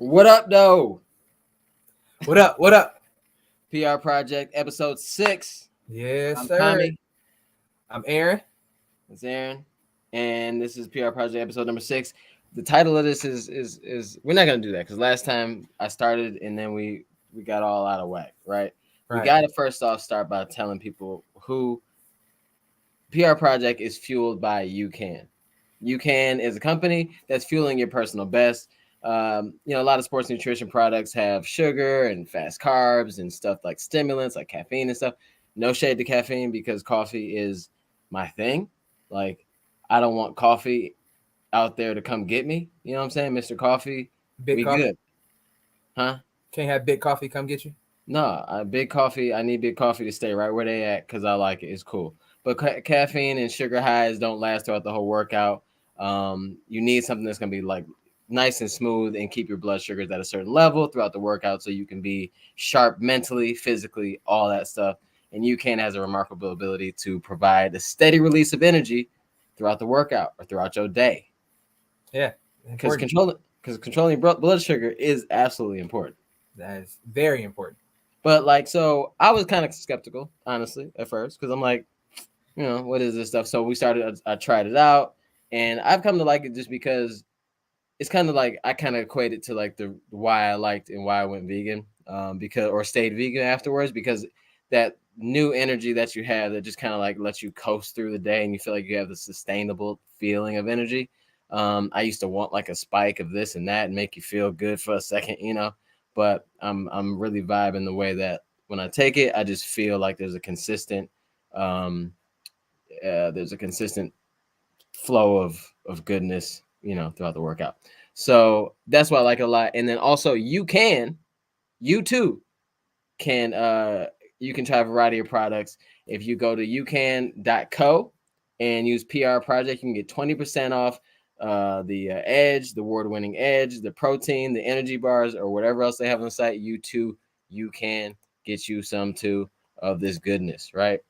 What up, though? What up? What up? PR Project, episode 6. Yes, I'm sir. Tommy. I'm Aaron. It's Aaron. And this is PR Project, episode number 6. The title of this is we're not going to do that because last time I started and then we got all out of whack, right? We Right. got to first off start by telling people who PR Project is fueled by UCAN. UCAN is a company that's fueling your personal best. A lot of sports nutrition products have sugar and fast carbs and stuff like stimulants, like caffeine and stuff. No shade to caffeine because coffee is my thing. Like, I don't want coffee out there to come get me. You know what I'm saying, Mr. Coffee? Big We coffee. good, huh? Can't have big coffee come get you. No, big coffee. I need big coffee to stay right where they at because I like it. It's cool. But caffeine and sugar highs don't last throughout the whole workout. You need something that's gonna be like nice and smooth and keep your blood sugars at a certain level throughout the workout, so you can be sharp mentally, physically, all that stuff. And UCAN has a remarkable ability to provide a steady release of energy throughout the workout or throughout your day. Yeah, Because important. controlling blood sugar is absolutely important. That is very important. But so I was kind of skeptical, honestly, at first, because I'm like, what is this stuff? So we started, I tried it out, and I've come to like it just because it's kind of like I kind of equate it to like the why I liked and why I went vegan, or stayed vegan afterwards, because that new energy that you have that just kind of like lets you coast through the day and you feel like you have the sustainable feeling of energy. I used to want like a spike of this and that and make you feel good for a second, but I'm really vibing the way that when I take it, I just feel like um, there's a consistent flow of goodness, throughout the workout. So that's why I like it a lot. And then also you too can try a variety of products. If you go to ucan.co and use PR Project, you can get 20% off the Edge, the award-winning Edge, the protein, the energy bars, or whatever else they have on the site. You can get you some too of this goodness, right?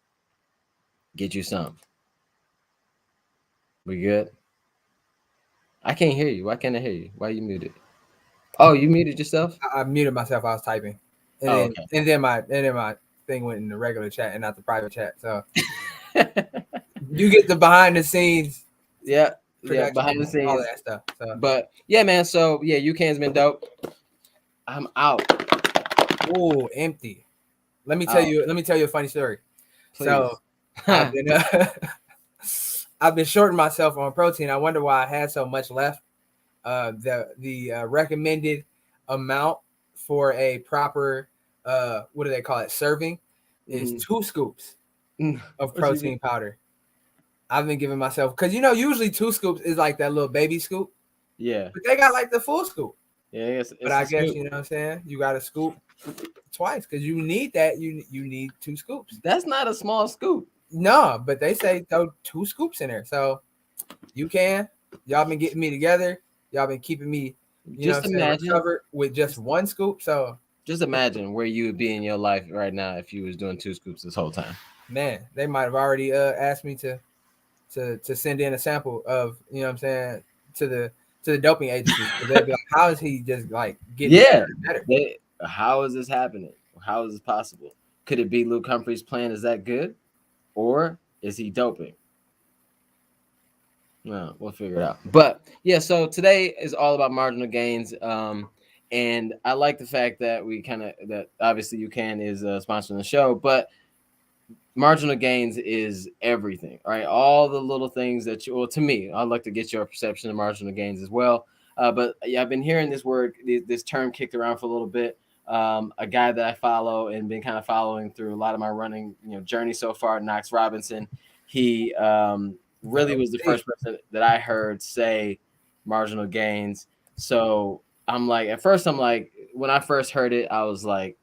Get you some. We good? I can't hear you. Why can't I hear you? Why are you muted? Oh, you muted yourself? I muted myself. I was typing, and Oh, then okay. my thing went in the regular chat and not the private chat. So you get the behind the scenes. Yeah, Production, behind the all scenes. that stuff. So. But yeah, man. So yeah, UCAN's been dope. I'm out. Oh, empty. Let me tell Out. you. Let me tell you a funny story. Please. So I've been I've been shorting myself on protein. I wonder why I had so much left. The recommended amount for a proper what do they call it, serving is 2 scoops of protein powder. I've been giving myself, because usually 2 scoops is like that little baby scoop. Yeah. But they got like the full scoop. Yeah, it's But I guess you know what I'm saying, you got to scoop twice because you need that. You need 2 scoops. That's not a small scoop. No, but they say throw 2 scoops in there. So y'all been getting me together. Y'all been keeping me, Just imagine recovered with just 1 scoop. So just imagine where you would be in your life right now if you was doing 2 scoops this whole time. Man, they might have already asked me to send in a sample of, you know what I'm saying, to the doping agency. They'd be like, how is he just like getting better? How is this happening? How is this possible? Could it be Luke Humphrey's plan is that good? Or is he doping? No, we'll figure it out. But yeah, so today is all about marginal gains. And I like the fact that that obviously UCAN is sponsoring the show, but marginal gains is everything, right? All the little things that to me, I'd like to get your perception of marginal gains as well. But yeah, I've been hearing this term kicked around for a little bit. A guy that I follow and been kind of following through a lot of my running, journey so far, Knox Robinson. He really was the first person that I heard say marginal gains. So I'm like, at first, when I first heard it, I was like,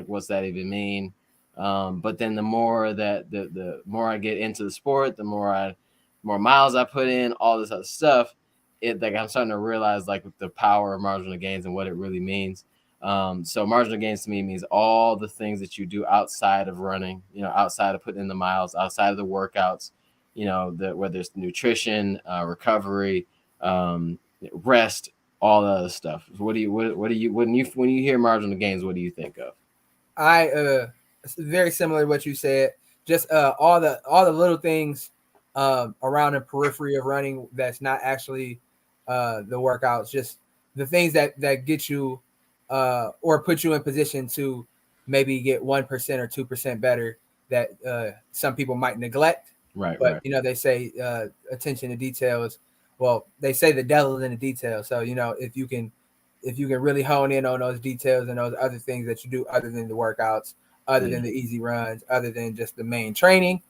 what's that even mean? But then the more that the more I get into the sport, the more miles I put in, all this other stuff, I'm starting to realize like the power of marginal gains and what it really means. So marginal gains to me means all the things that you do outside of running, outside of putting in the miles, outside of the workouts, whether it's nutrition, recovery, rest, all the other stuff. What do you when you hear marginal gains, what do you think of? It's very similar to what you said. Just all the little things around the periphery of running that's not actually the workouts, just the things that get you or put you in position to maybe get 1% or 2% better that some people might neglect. Right, But right. they say attention to details. Well, they say the devil is in the details. So if you can really hone in on those details and those other things that you do other than the workouts, other Yeah. than the easy runs, other than just the main training,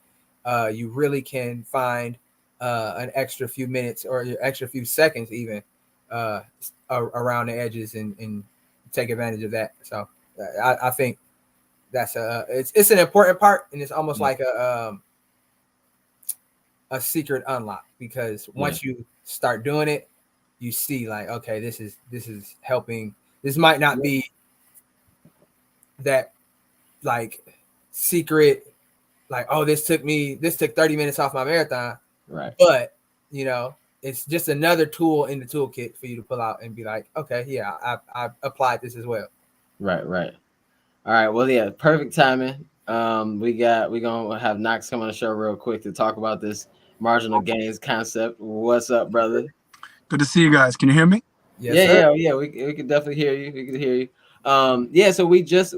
you really can find an extra few minutes or an extra few seconds even uh, around the edges and take advantage of that. So I think that's it's an important part, and it's almost Yeah. like a secret unlock, because Yeah. once you start doing it, you see like, okay, this is helping. This might not be that like secret, like, oh, this took 30 minutes off my marathon, Right. but it's just another tool in the toolkit for you to pull out and be like, okay, yeah, I applied this as well. Right. Right. All right. Well, yeah, perfect timing. We're gonna have Knox come on the show real quick to talk about this marginal gains concept. What's up, brother? Good to see you guys. Can you hear me? Yes, Yeah, sir. yeah, yeah. We can definitely hear you. We can hear you. Yeah. So we just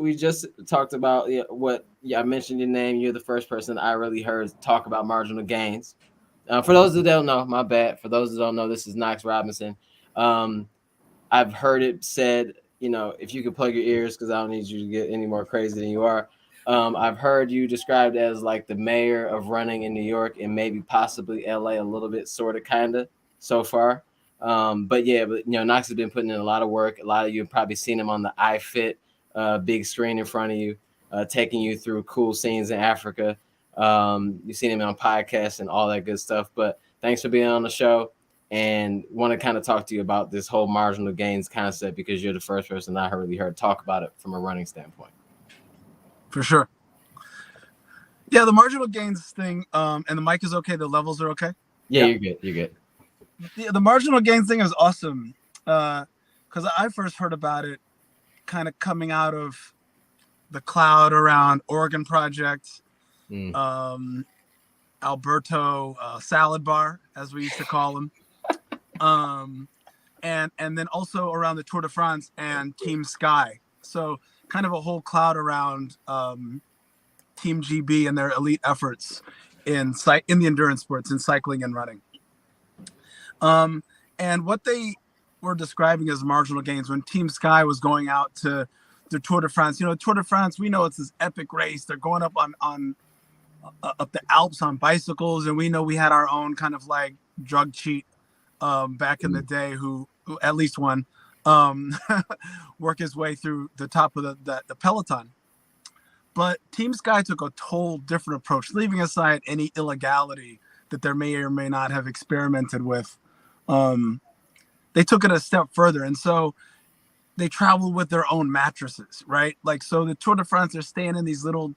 talked about, yeah, what, yeah, I mentioned your name. You're the first person I really heard talk about marginal gains. For those that don't know, my bad. For those that don't know, this is Knox Robinson. Um, I've heard it said, if you could plug your ears, because I don't need you to get any more crazy than you are. I've heard you described as like the mayor of running in New York and maybe possibly LA a little bit, sort of, kind of, so far. But yeah, Knox has been putting in a lot of work. A lot of you have probably seen him on the iFit big screen in front of you, taking you through cool scenes in Africa. You've seen him on podcasts and all that good stuff. But thanks for being on the show, and want to kind of talk to you about this whole marginal gains concept, because you're the first person I really heard talk about it from a running standpoint. For sure. Yeah, the marginal gains thing, and the mic is okay. The levels are okay. Yeah, Yeah. you're good. You're good. The marginal gains thing is awesome because I first heard about it kind of coming out of the cloud around Oregon Project, Mm. Alberto Salad Bar, as we used to call him, and then also around the Tour de France and Team Sky. So kind of a whole cloud around Team GB and their elite efforts in the endurance sports, in cycling and running. And what they were describing as marginal gains when Team Sky was going out to the Tour de France. Tour de France, we know it's this epic race. They're going up on up the Alps on bicycles, and we know we had our own kind of like drug cheat back in the day who at least one work his way through the top of the peloton. But Team Sky took a total different approach, leaving aside any illegality that they may or may not have experimented with. They took it a step further. And so they traveled with their own mattresses, right? Like, so the Tour de France, they're staying in these little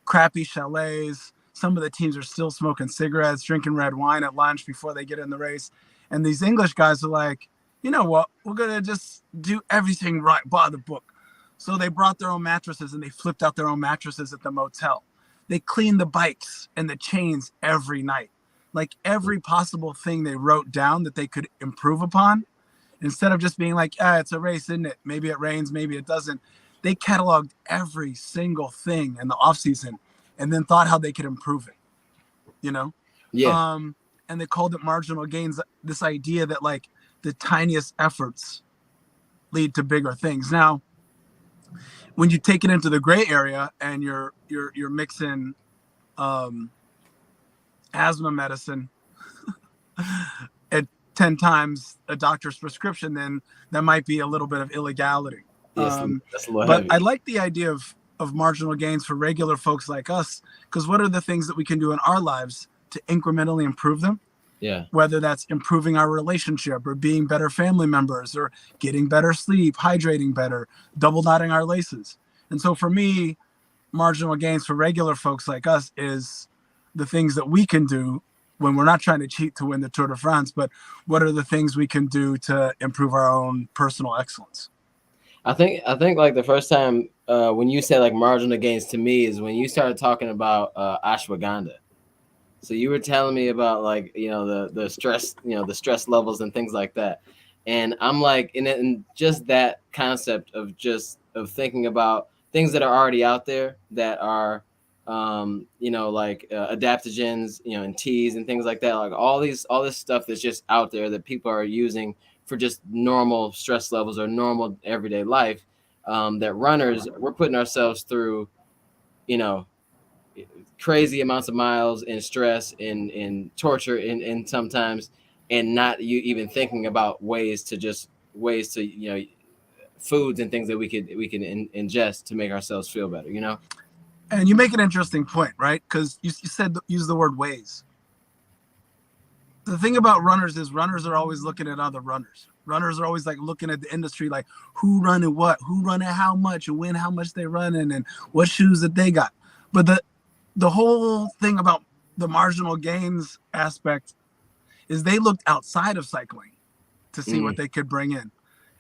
crappy chalets. Some of the teams are still smoking cigarettes, drinking red wine at lunch before they get in the race. And these English guys are like, you know what? We're going to just do everything right by the book. So they brought their own mattresses and they flipped out their own mattresses at the motel. They cleaned the bikes and the chains every night. Like every possible thing they wrote down that they could improve upon, instead of just being like, it's a race, isn't it? Maybe it rains, maybe it doesn't. They cataloged every single thing in the off season and then thought how they could improve it, Yeah. And they called it marginal gains, this idea that like the tiniest efforts lead to bigger things. Now, when you take it into the gray area and you're mixing asthma medicine at 10 times a doctor's prescription, then that might be a little bit of illegality. Yes, that's a little But heavy. I like the idea of marginal gains for regular folks like us, because what are the things that we can do in our lives to incrementally improve them? Yeah. Whether that's improving our relationship or being better family members or getting better sleep, hydrating better, double knotting our laces. And so for me, marginal gains for regular folks like us is the things that we can do when we're not trying to cheat to win the Tour de France, but what are the things we can do to improve our own personal excellence? I think like the first time when you said like marginal gains to me is when you started talking about ashwagandha. So you were telling me about like the stress, the stress levels and things like that, and I'm like in just that concept of thinking about things that are already out there that are like adaptogens, and teas and things like that, like all this stuff that's just out there that people are using for just normal stress levels or normal everyday life, that runners, we're putting ourselves through, you know crazy amounts of miles and stress and torture and sometimes, and not you even thinking about ways to foods and things that we can ingest to make ourselves feel better. And you make an interesting point, right? Because you said use the word ways. The thing about runners is runners are always looking at other runners. Runners are always like looking at the industry, like who running what, who running how much, and when how much they running, and what shoes that they got. But the whole thing about the marginal gains aspect is they looked outside of cycling to see what they could bring in.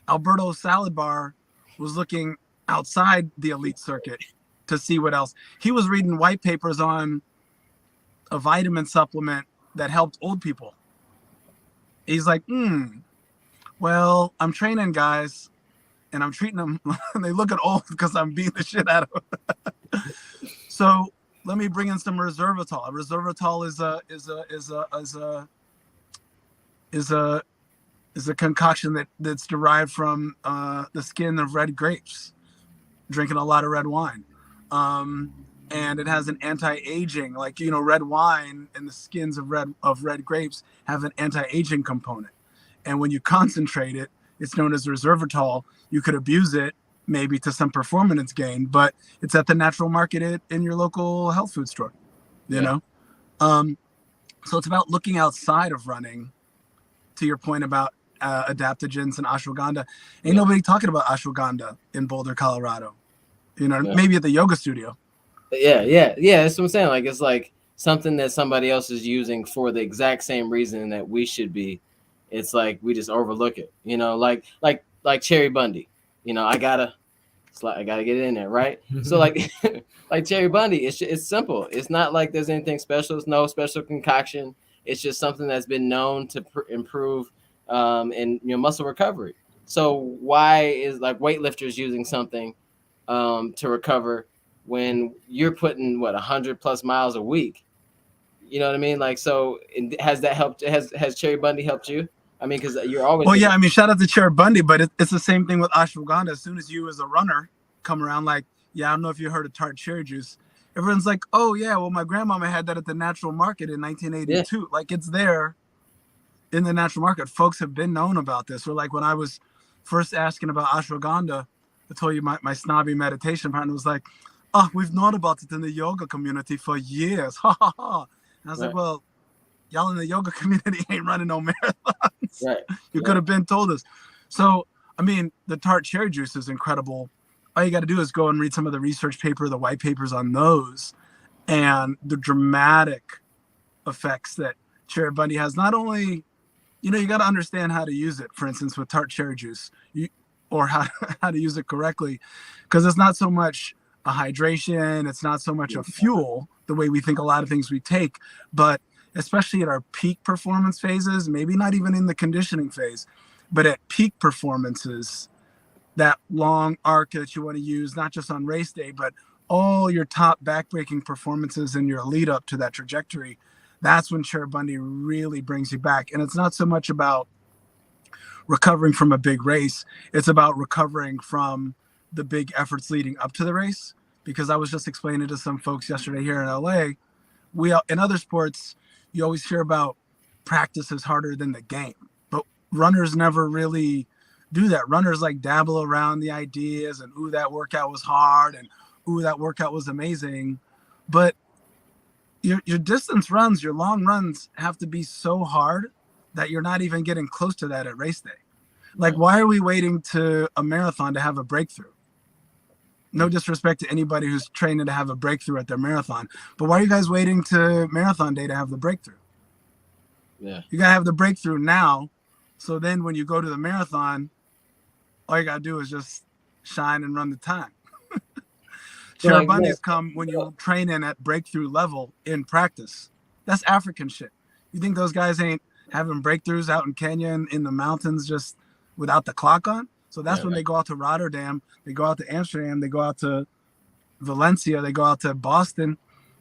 Alberto Salad Bar was looking outside the elite circuit to see what else. He was reading white papers on a vitamin supplement that helped old people. He's like, well, I'm training guys and I'm treating them and they look at old because I'm beating the shit out of them. So let me bring in some resveratrol. Resveratrol is a concoction that's derived from the skin of red grapes, drinking a lot of red wine. And it has an anti-aging, like, red wine and the skins of red grapes have an anti-aging component. And when you concentrate it, it's known as resveratrol. You could abuse it maybe to some performance gain, but it's at the natural market in your local health food store, you know? So it's about looking outside of running, to your point about adaptogens and ashwagandha. Ain't nobody talking about ashwagandha in Boulder, Colorado, maybe at the yoga studio. Yeah. That's what I'm saying. Like, it's like something that somebody else is using for the exact same reason that we should be. It's like we just overlook it, like Cherry Bundy. I gotta get it in there, right? So like like Cherry Bundy, it's simple. It's not like there's anything special. It's no special concoction. It's just something that's been known to improve in muscle recovery. So why is like weightlifters using something to recover when you're putting 100 plus miles a week? You know what I mean? Like, so has that helped? Has Cherry Bundy helped you? I mean, because you're always. Well, yeah. I mean, shout out to Cherry Bundy, but it's the same thing with ashwagandha. As soon as you, as a runner, come around, like, I don't know if you heard of tart cherry juice. Everyone's like, oh yeah, well, my grandmama had that at the natural market in 1982. Yeah. Like, it's there in the natural market. Folks have been known about this. Or like when I was first asking about ashwagandha, I told you my snobby meditation partner was like, oh, we've known about it in the yoga community for years. Ha ha ha. And I was like, well, y'all in the yoga community ain't running no marathons. Right. You could have been told us. So, I mean, the tart cherry juice is incredible. All you got to do is go and read some of the research paper, the white papers on those, and the dramatic effects that Cherry Bundy has. Not only, you got to understand how to use it, for instance, with tart cherry juice, or how to use it correctly, because it's not so much a hydration, it's not so much a fuel, the way we think a lot of things we take, but especially at our peak performance phases, maybe not even in the conditioning phase, but at peak performances, that long arc that you want to use, not just on race day, but all your top backbreaking performances in your lead up to that trajectory, that's when Cherry Bundy really brings you back. And it's not so much about recovering from a big race, it's about recovering from the big efforts leading up to the race. Because I was just explaining to some folks yesterday here in LA, in other sports, you always hear about practice is harder than the game, but runners never really do that. Runners like dabble around the ideas and, ooh, that workout was hard, and ooh, that workout was amazing. But your distance runs, your long runs have to be so hard that you're not even getting close to that at race day. Like, why are we waiting to a marathon to have a breakthrough? No disrespect to anybody who's training to have a breakthrough at their marathon, but why are you guys waiting to marathon day to have the breakthrough? Yeah. You gotta have the breakthrough now. So then when you go to the marathon, all you gotta do is just shine and run the time. So like, Bunnies come when you train in at breakthrough level in practice. That's African shit. You think those guys ain't having breakthroughs out in Kenya and in the mountains just without the clock on? So that's when they go out to Rotterdam, they go out to Amsterdam, they go out to Valencia, they go out to Boston.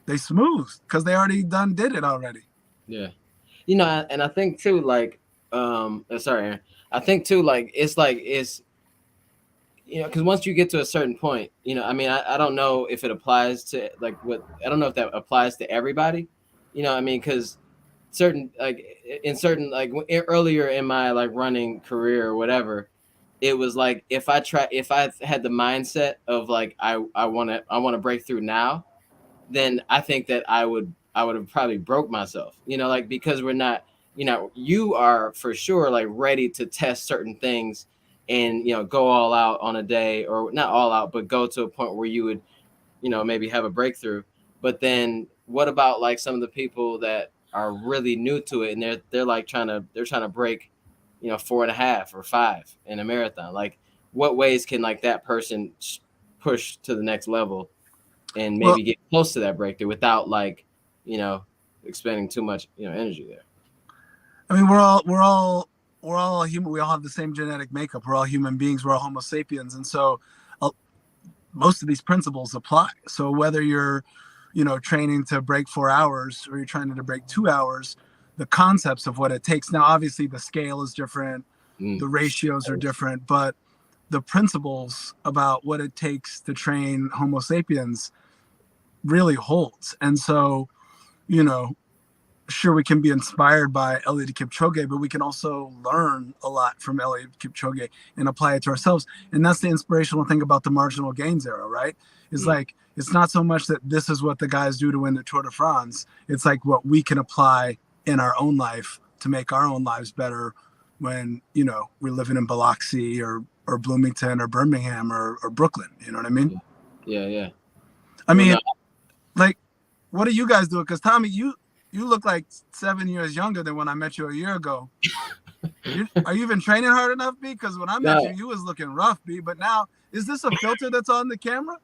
They smooth because they already did it already. Yeah. And I think too, like, sorry, Aaron. I think too, like, it's because once you get to a certain point, I mean, I don't know if it applies to like I don't know if that applies to everybody, I mean, because certain earlier in my like running career or whatever, it was like if I had the mindset of like I want to break through now, then I think that I would have probably broke myself, like, because we're not, you are for sure like ready to test certain things and, go all out on a day, or not all out, but go to a point where you would, maybe have a breakthrough. But then what about like some of the people that are really new to it and they're like trying to break, 4.5 or 5 in a marathon? Like, what ways can like that person push to the next level and maybe get close to that breakthrough without like, expending too much, energy there? I mean, we're all human. We all have the same genetic makeup. We're all human beings. We're all Homo sapiens, and so most of these principles apply. So whether you're, training to break 4 hours or you're trying to break 2 hours, the concepts of what it takes. Now, obviously, the scale is different, the ratios are different, but the principles about what it takes to train Homo sapiens really holds. And so, sure, we can be inspired by Eliud Kipchoge, but we can also learn a lot from Eliud Kipchoge and apply it to ourselves. And that's the inspirational thing about the Marginal Gains era, right? It's like, it's not so much that this is what the guys do to win the Tour de France. It's like what we can apply in our own life to make our own lives better when, we're living in Biloxi or Bloomington or Birmingham or Brooklyn. You know what I mean? Yeah. I mean, like, what are you guys doing? Because Tommy, you look like 7 years younger than when I met you a year ago. Are you even training hard enough, B? Because when I met you, you was looking rough, B. But now, is this a filter that's on the camera?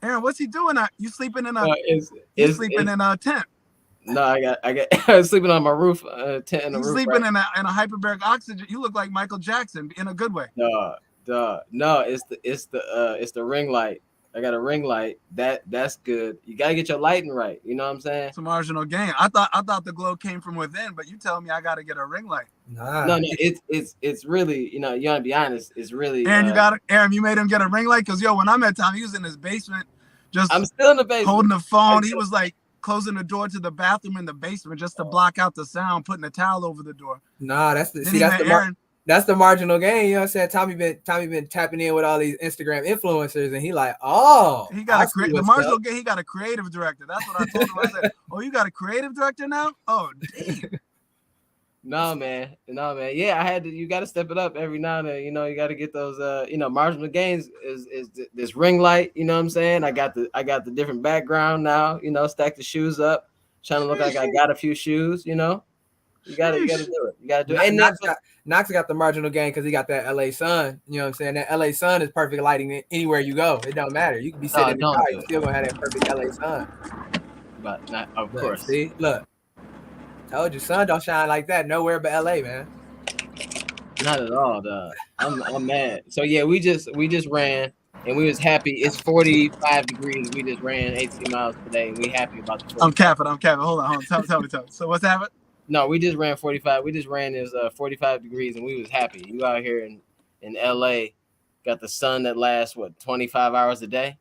Aaron, what's he doing? You sleeping in a tent? No, I got sleeping on my roof, tent in the roof. He's sleeping in a hyperbaric oxygen. You look like Michael Jackson in a good way. No, it's the ring light. I got a ring light. That's good. You gotta get your lighting right. You know what I'm saying? It's a marginal gain. I thought the glow came from within, but you tell me I gotta get a ring light. No, it's really, you gotta be honest. It's really. Aaron, you made him get a ring light because when I met Tom, he was in his basement, I'm still in the basement holding the phone. He was like closing the door to the bathroom in the basement just to block out the sound, putting a towel over the door. Nah, that's the marginal gain. You know what I'm saying? Tommy been tapping in with all these Instagram influencers, and he like, he got the marginal gain. He got a creative director. That's what I told him. I said, "Oh, you got a creative director now? Oh, damn." No, man. Yeah, I had to. You got to step it up every now and then. You got to get those. Marginal gains is this ring light. You know what I'm saying? I got the different background now. Stack the shoes up, trying to look like I got a few shoes. You got to do it. You got to do it. And Knox got the marginal gain because he got that LA sun. You know what I'm saying? That LA sun is perfect lighting anywhere you go. It don't matter. You can be sitting in the car, you still gonna have that perfect LA sun. But not, of course. See, look. Told you, sun don't shine like that nowhere but LA, man. Not at all, dog. I'm mad. So yeah, we just ran and we was happy. It's 45 degrees. We just ran 18 miles today and we happy about the 45. I'm capping. Hold on. Tell me. So what's happening? No, we just ran 45. We just ran this 45 degrees and we was happy. You out here in LA, got the sun that lasts 25 hours a day.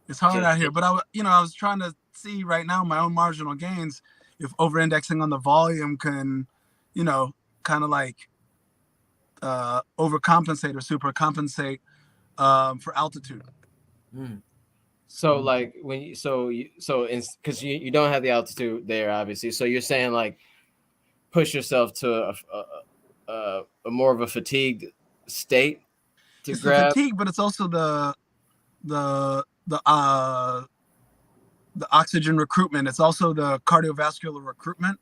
It's hard out here, but I was trying to see right now my own marginal gains. If over-indexing on the volume can, kind of like overcompensate or supercompensate for altitude. So like when because you don't have the altitude there, obviously. So you're saying like push yourself to a more of a fatigued state to grab. It's fatigue, but it's also the oxygen recruitment. It's also the cardiovascular recruitment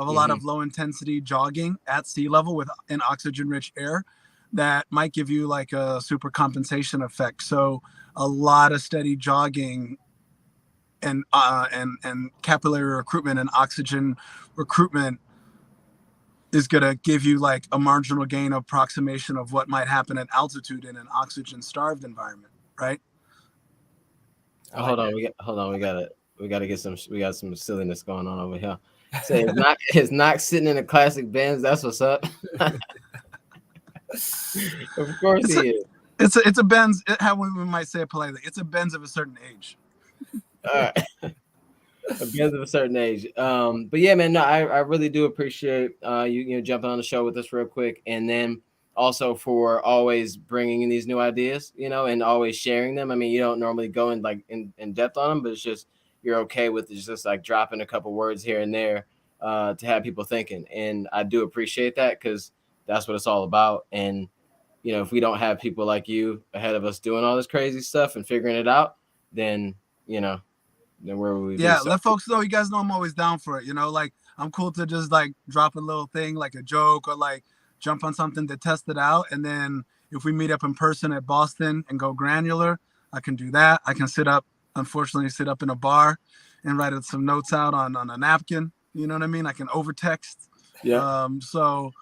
of a lot of low intensity jogging at sea level with an oxygen rich air that might give you like a super compensation effect. So a lot of steady jogging and capillary recruitment and oxygen recruitment is going to give you like a marginal gain approximation of what might happen at altitude in an oxygen starved environment, right? Hold on, we got to get some. We got some silliness going on over here. Say it's not sitting in a classic Benz. That's what's up. Of course he is. It's a Benz. How we might say it politely. It's a Benz of a certain age. All right. A Benz of a certain age. But yeah, man, no, I really do appreciate you jumping on the show with us real quick, and then also for always bringing in these new ideas, and always sharing them. I mean, you don't normally go in depth on them, but it's just you're okay with just like dropping a couple words here and there to have people thinking, and I do appreciate that because that's what it's all about. And if we don't have people like you ahead of us doing all this crazy stuff and figuring it out, then then where would we be? Yeah, let folks know. You guys know I'm always down for it. Like I'm cool to just like drop a little thing like a joke or like jump on something to test it out. And then if we meet up in person at Boston and go granular, I can do that. I can unfortunately sit up in a bar and write some notes out on a napkin. You know what I mean? I can over text. Yeah. So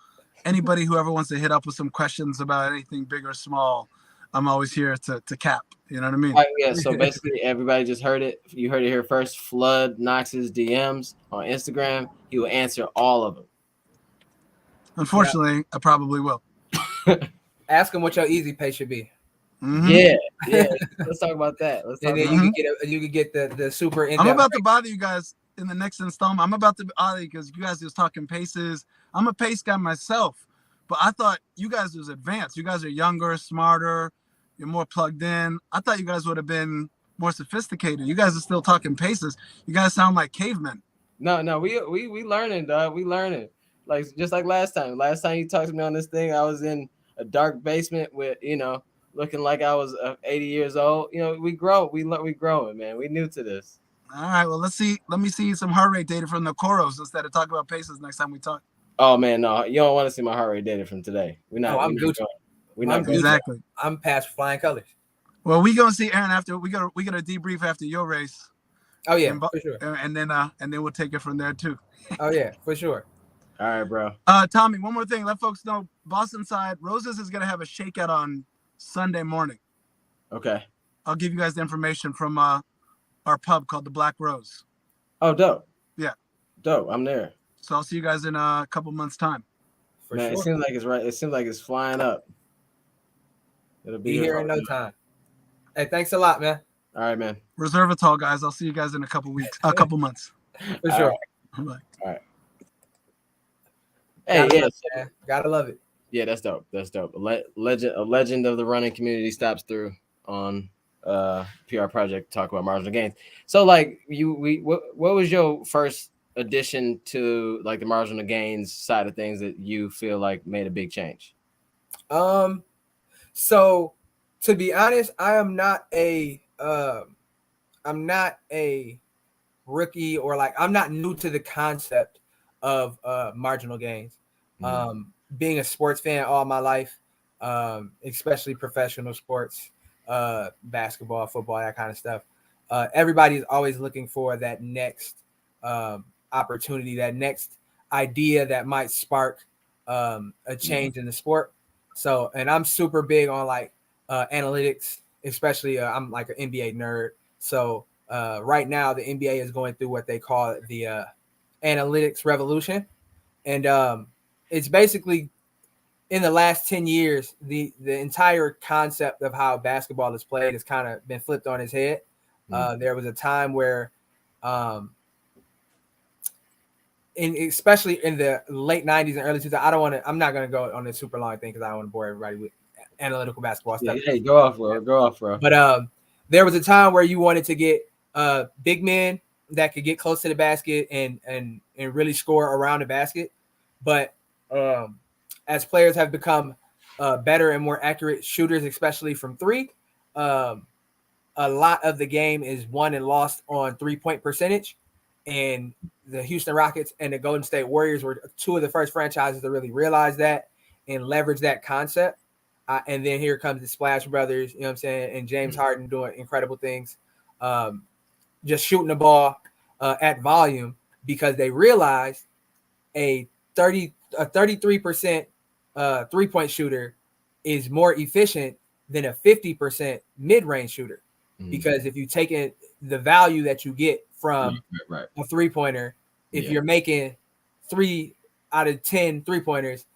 anybody who ever wants to hit up with some questions about anything big or small, I'm always here to cap. You know what I mean? Yeah. So basically, everybody just heard it. You heard it here first. Flood Knox's DMs on Instagram. He will answer all of them. Unfortunately, I probably will. Ask him what your easy pay should be. Yeah. Let's talk about that. And then you could get the super. I'm about to bother you guys in the next installment. I'm about to bother you because you guys just talking paces. I'm a pace guy myself, but I thought you guys was advanced. You guys are younger, smarter. You're more plugged in. I thought you guys would have been more sophisticated. You guys are still talking paces. You guys sound like cavemen. No, we learning, dog. We learning. Like just like last time. Last time you talked to me on this thing, I was in a dark basement with looking like I was 80 years old. We grow. We growing, man. We new to this. All right. Well, let's see. Let me see some heart rate data from the Coros instead of talking about paces next time we talk. Oh man, no, you don't want to see my heart rate data from today. We're not. I'm Gucci. We're not exactly. I'm past flying colors. Well, we gonna see Aaron after we gonna debrief after your race. Oh yeah, for sure. And then we'll take it from there too. Oh yeah, for sure. All right, bro. Tommy, one more thing. Let folks know Boston side Roses is gonna have a shakeout on Sunday morning. Okay. I'll give you guys the information from our pub called the Black Rose. Oh, dope. Yeah. Dope. I'm there. So I'll see you guys in a couple months' time. Man, sure. It seems like it's right. It seems like it's flying up. It'll be here in no time. Hey, thanks a lot, man. All right, man. Reservatol, guys. I'll see you guys in a couple weeks, a couple months. For sure. All right. All right. Hey, gotta love it. Yeah, that's dope. That's dope. A legend of the running community stops through on PR Project to talk about marginal gains. So, like, what was your first addition to like the marginal gains side of things that you feel like made a big change? So to be honest, I'm not a rookie or like I'm not new to the concept of marginal gains. Being a sports fan all my life, especially professional sports, basketball, football, that kind of stuff. Everybody's always looking for that next opportunity, that next idea that might spark a change in the sport. So, and I'm super big on like analytics, especially I'm like an NBA nerd. So right now the NBA is going through what they call the analytics revolution. And it's basically in the last 10 years, the entire concept of how basketball is played has kind of been flipped on its head. There was a time where especially in the late 90s and early 2000s, I'm not going to go on a super long thing because I don't want to bore everybody with analytical basketball stuff. Hey, go off, bro. But there was a time where you wanted to get big men that could get close to the basket and really score around the basket. But as players have become better and more accurate shooters, especially from three, a lot of the game is won and lost on 3-point percentage. and the Houston Rockets and the Golden State Warriors were two of the first franchises to really realize that and leverage that concept. And then here comes the Splash Brothers, you know what I'm saying, and James Harden doing incredible things, just shooting the ball at volume because they realized a 33% 3-point shooter is more efficient than a 50% mid-range shooter. Because if you take it, the value that you get from a 3-pointer, if you're making 3 out of 10 3-pointers,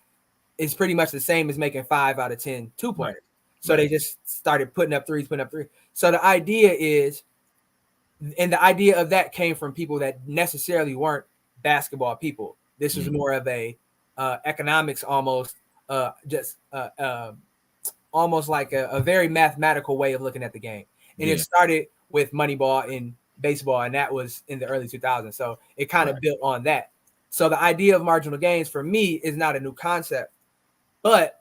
it's pretty much the same as making 5 out of 10 2-pointers. So they just started putting up threes. So the idea is, and the idea of that came from people that necessarily weren't basketball people. This was more of a economics, almost almost like a very mathematical way of looking at the game. And it started with Moneyball in baseball, and that was in the early 2000s. So it kind of built on that. So the idea of marginal gains for me is not a new concept, but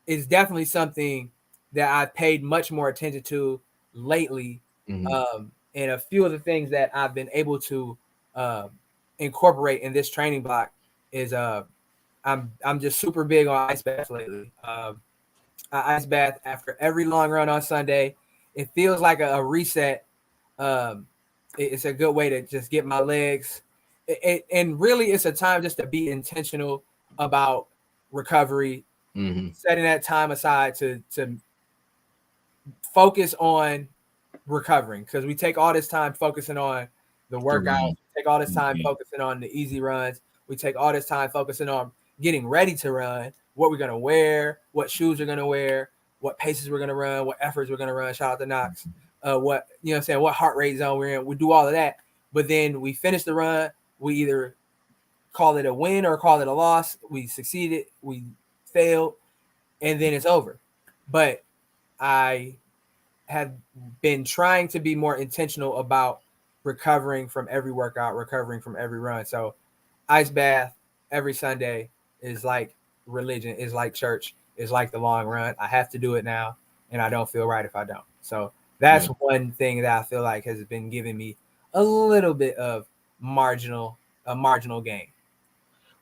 it's definitely something that I've paid much more attention to lately. And a few of the things that I've been able to incorporate in this training block is I'm just super big on ice baths lately. I ice bath after every long run on Sunday. It feels like a reset. It's a good way to just get my legs. And really, it's a time just to be intentional about recovery, setting that time aside to focus on recovering, because we take all this time focusing on the workout, take all this time focusing on the easy runs, we take all this time focusing on getting ready to run, what we're going to wear, what shoes we're going to wear, what paces we're going to run, what efforts we're going to run, shout out to Knox, what, you know what I'm saying, what heart rate zone we're in. We do all of that, but then we finish the run, we either call it a win or call it a loss, we succeeded, we failed, and then it's over. But I have been trying to be more intentional about recovering from every workout, recovering from every run. So ice bath every Sunday is like religion, is like church, is like the long run. I have to do it now, and I don't feel right if I don't. So that's one thing that I feel like has been giving me a little bit of marginal gain.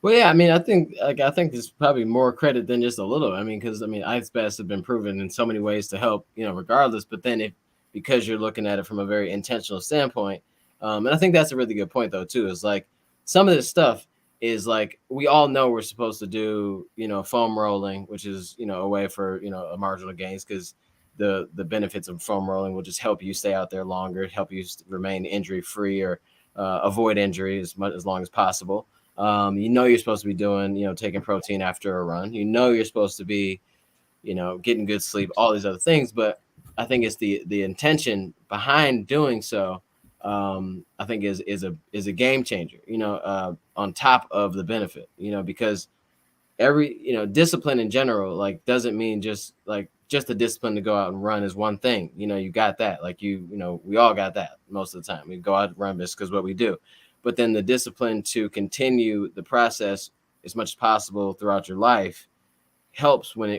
Well, yeah, I mean, I think there's probably more credit than just a little. I mean, because ice baths have been proven in so many ways to help, regardless. But then because you're looking at it from a very intentional standpoint, and I think that's a really good point though too. Is like some of this stuff is like we all know we're supposed to do, foam rolling, which is a way for a marginal gains, because the benefits of foam rolling will just help you stay out there longer, help you remain injury free or avoid injury as long as possible. You're supposed to be doing, taking protein after a run. You're supposed to be, getting good sleep, all these other things. But I think it's the intention behind doing so. I think is a game changer. On top of the benefit. Because every discipline in general doesn't mean just the discipline to go out and run is one thing. You got that. We all got that most of the time. We go out and run just because what we do. But then the discipline to continue the process as much as possible throughout your life helps when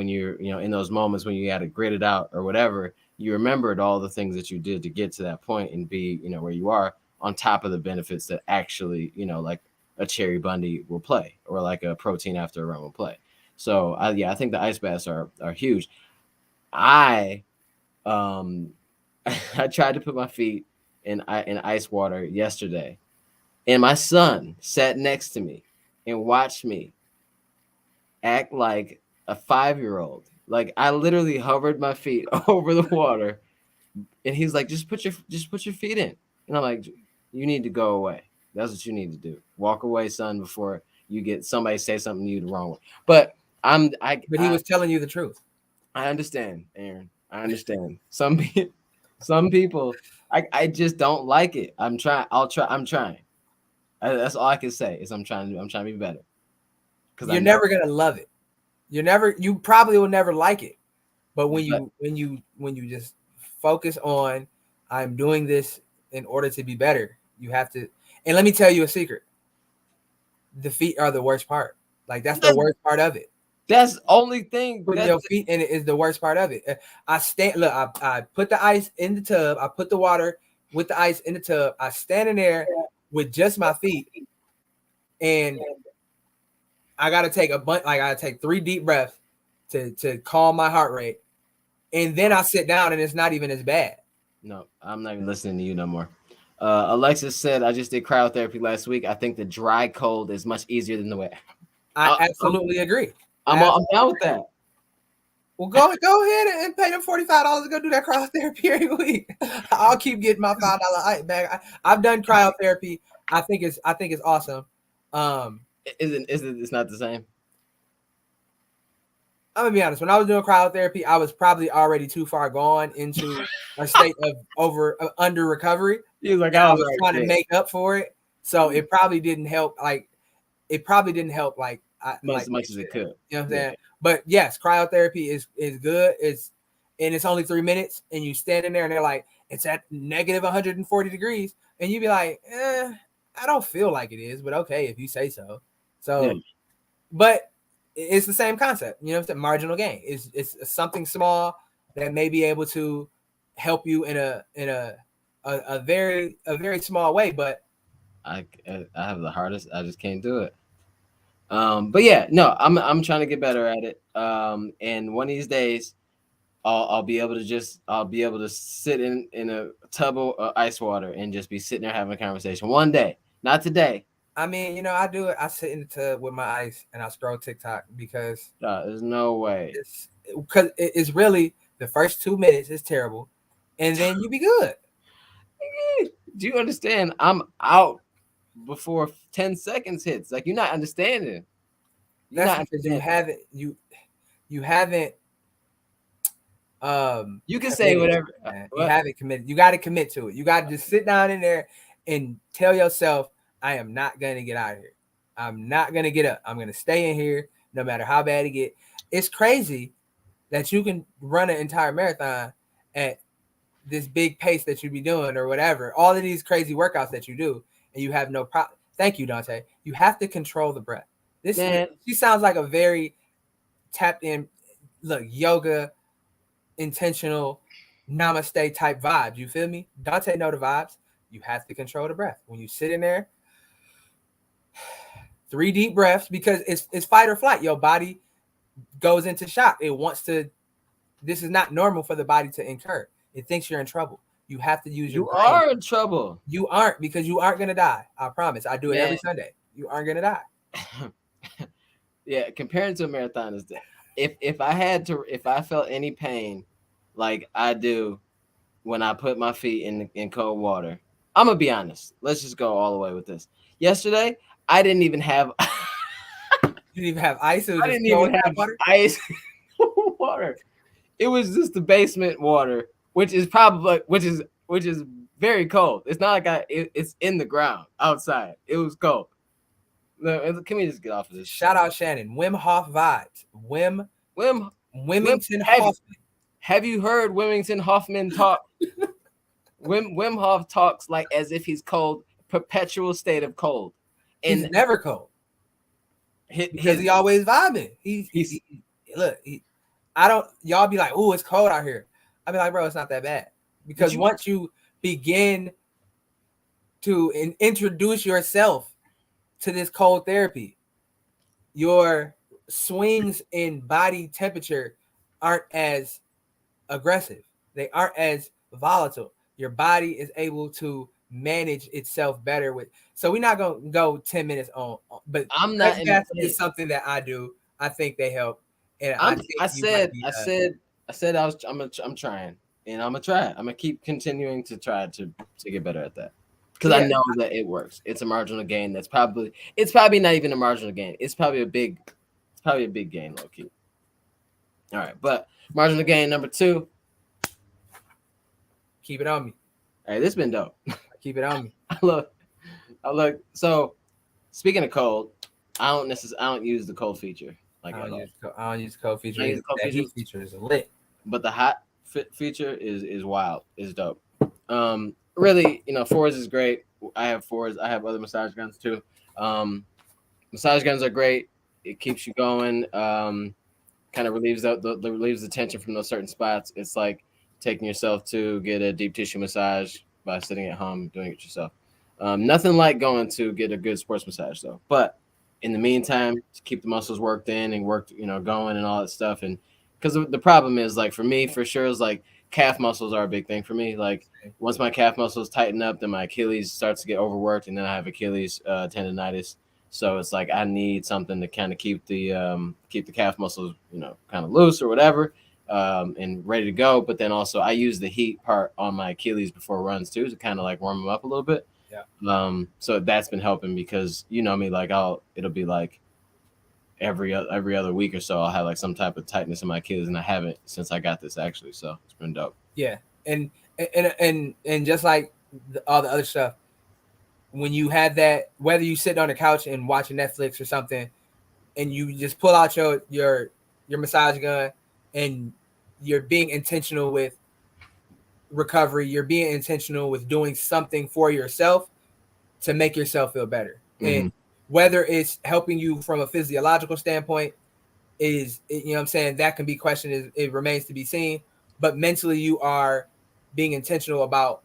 you're in those moments when you had to grit it out or whatever, you remembered all the things that you did to get to that point and be where you are, on top of the benefits that actually like a Cherry Bundy will play, or like a protein after a run will play. So I think the ice baths are huge. I I tried to put my feet in ice water yesterday. And my son sat next to me and watched me act like a 5-year-old. Like I literally hovered my feet over the water, and he's like, "Just put your feet in." And I'm like, "You need to go away. That's what you need to do. Walk away, son, before you get somebody say something to you the wrong way." But he was telling you the truth. I understand, Aaron. I understand. Some people, I just don't like it. I'm trying. I'm trying. That's all I can say is I'm trying to be better. Because you're never gonna love it. You probably will never like it. But when you just focus on, I'm doing this in order to be better, you have to. And let me tell you a secret. The feet are the worst part. Like that's the worst part of it. That's the only thing. Putting your feet in it is the worst part of it. I put the ice in the tub. I put the water with the ice in the tub. I stand in there with just my feet, and I gotta take I gotta take 3 deep breaths to calm my heart rate, and then I sit down, and it's not even as bad. No, I'm not even listening to you no more. Alexis said, I just did cryotherapy last week. I think the dry cold is much easier than the wet. I absolutely agree. I'm down with that. Well, go ahead and pay them $45 to go do that cryotherapy every week. I'll keep getting my $5 ice bag. I've done cryotherapy. I think it's awesome. It's not the same? I'm gonna be honest. When I was doing cryotherapy, I was probably already too far gone into a state of under recovery. He was like, I was trying to make up for it, so it probably didn't help. Like, as much as it could. You know what I'm saying? But yes, cryotherapy is good. It's only 3 minutes, and you stand in there, and they're like, it's at negative 140 degrees, and you be like, I don't feel like it is, but okay, if you say so. So, but it's the same concept. You know what I'm saying? Marginal gain. It's something small that may be able to help you in a very small way. But I have the hardest. I just can't do it. But yeah, no, I'm trying to get better at it. And one of these days, I'll be able to sit in a tub of ice water and just be sitting there having a conversation. One day, not today. I mean, you know, I do it. I sit in the tub with my ice and I scroll TikTok because there's no way. It's really the first 2 minutes is terrible, and then you be good. Do you understand? I'm out before 10 seconds hits. Like, you're not understanding. That's because you haven't. You can say whatever. You haven't committed. You got to commit to it. You got to just sit down in there and tell yourself, I am not going to get out of here. I'm not going to get up. I'm going to stay in here no matter how bad it get. It's crazy that you can run an entire marathon at this big pace that you be doing or whatever. All of these crazy workouts that you do, and you have no problem. Thank you, Dante. You have to control the breath. She sounds like a very tapped in, yoga, intentional, namaste type vibe. You feel me? Dante know the vibes. You have to control the breath. When you sit in there, 3 deep breaths, because it's fight or flight. Your body goes into shock. It wants to. This is not normal for the body to incur. It thinks you're in trouble. You have to use your brain. You are in trouble. You aren't, because you aren't going to die. I promise. I do it every Sunday. You aren't going to die. Yeah, comparing to a marathon is if I felt any pain like I do when I put my feet in cold water, I'm gonna be honest. Let's just go all the way with this. Yesterday, I didn't even have you didn't even have ice. I didn't even have ice water. It was just the basement water, which is very cold. It's not like it's in the ground outside. It was cold. Can we just get off of this? Shout out Shannon. Wim Hof vibes. Wimington Hoffman. Have you heard Wimington Hoffman talk? Wim Hof talks like as if he's cold, perpetual state of cold. And he's never cold. Because he always vibing. Y'all be like, oh, it's cold out here. I be like, bro, it's not that bad. Because once you begin to introduce yourself to this cold therapy, your swings in body temperature aren't as aggressive. They aren't as volatile. Your body is able to manage itself better with. So we're not gonna go 10 minutes on, but I'm not. It's something that I do. I think they help. And I'm trying, and I'm gonna try it. I'm gonna keep continuing to try to get better at that. Because I know that it works. It's a marginal gain. It's probably not even a marginal gain. It's probably a big gain, low key. All right, but marginal gain number 2. Keep it on me. All right, this has been dope. Keep it on me. I love. So, speaking of cold, I don't use the cold feature. I don't use the cold feature. The heat feature is lit. But the hot feature is wild. Is dope. Really, Fords is great. I have Fords. I have other massage guns too. Massage guns are great. It keeps you going. Kind of relieves the tension from those certain spots. It's like taking yourself to get a deep tissue massage by sitting at home doing it yourself. Nothing like going to get a good sports massage though. But in the meantime, to keep the muscles worked in and worked, going and all that stuff. And because the problem is like for me, for sure, is like calf muscles are a big thing for me. Like once my calf muscles tighten up, then my Achilles starts to get overworked, and then I have Achilles tendonitis. So it's like I need something to kind of keep the calf muscles, kind of loose or whatever, and ready to go. But then also I use the heat part on my Achilles before runs too to kind of like warm them up a little bit. Yeah. So that's been helping because me, like it'll be like every other week or so I'll have like some type of tightness in my Achilles, and I haven't since I got this actually. So it's been dope. Yeah, and just like all the other stuff, when you have that, whether you sit on the couch and watching Netflix or something, and you just pull out your massage gun, and you're being intentional with recovery, you're being intentional with doing something for yourself to make yourself feel better. Mm-hmm. And whether it's helping you from a physiological standpoint is, what I'm saying, that can be questioned. It remains to be seen. But mentally, you are being intentional about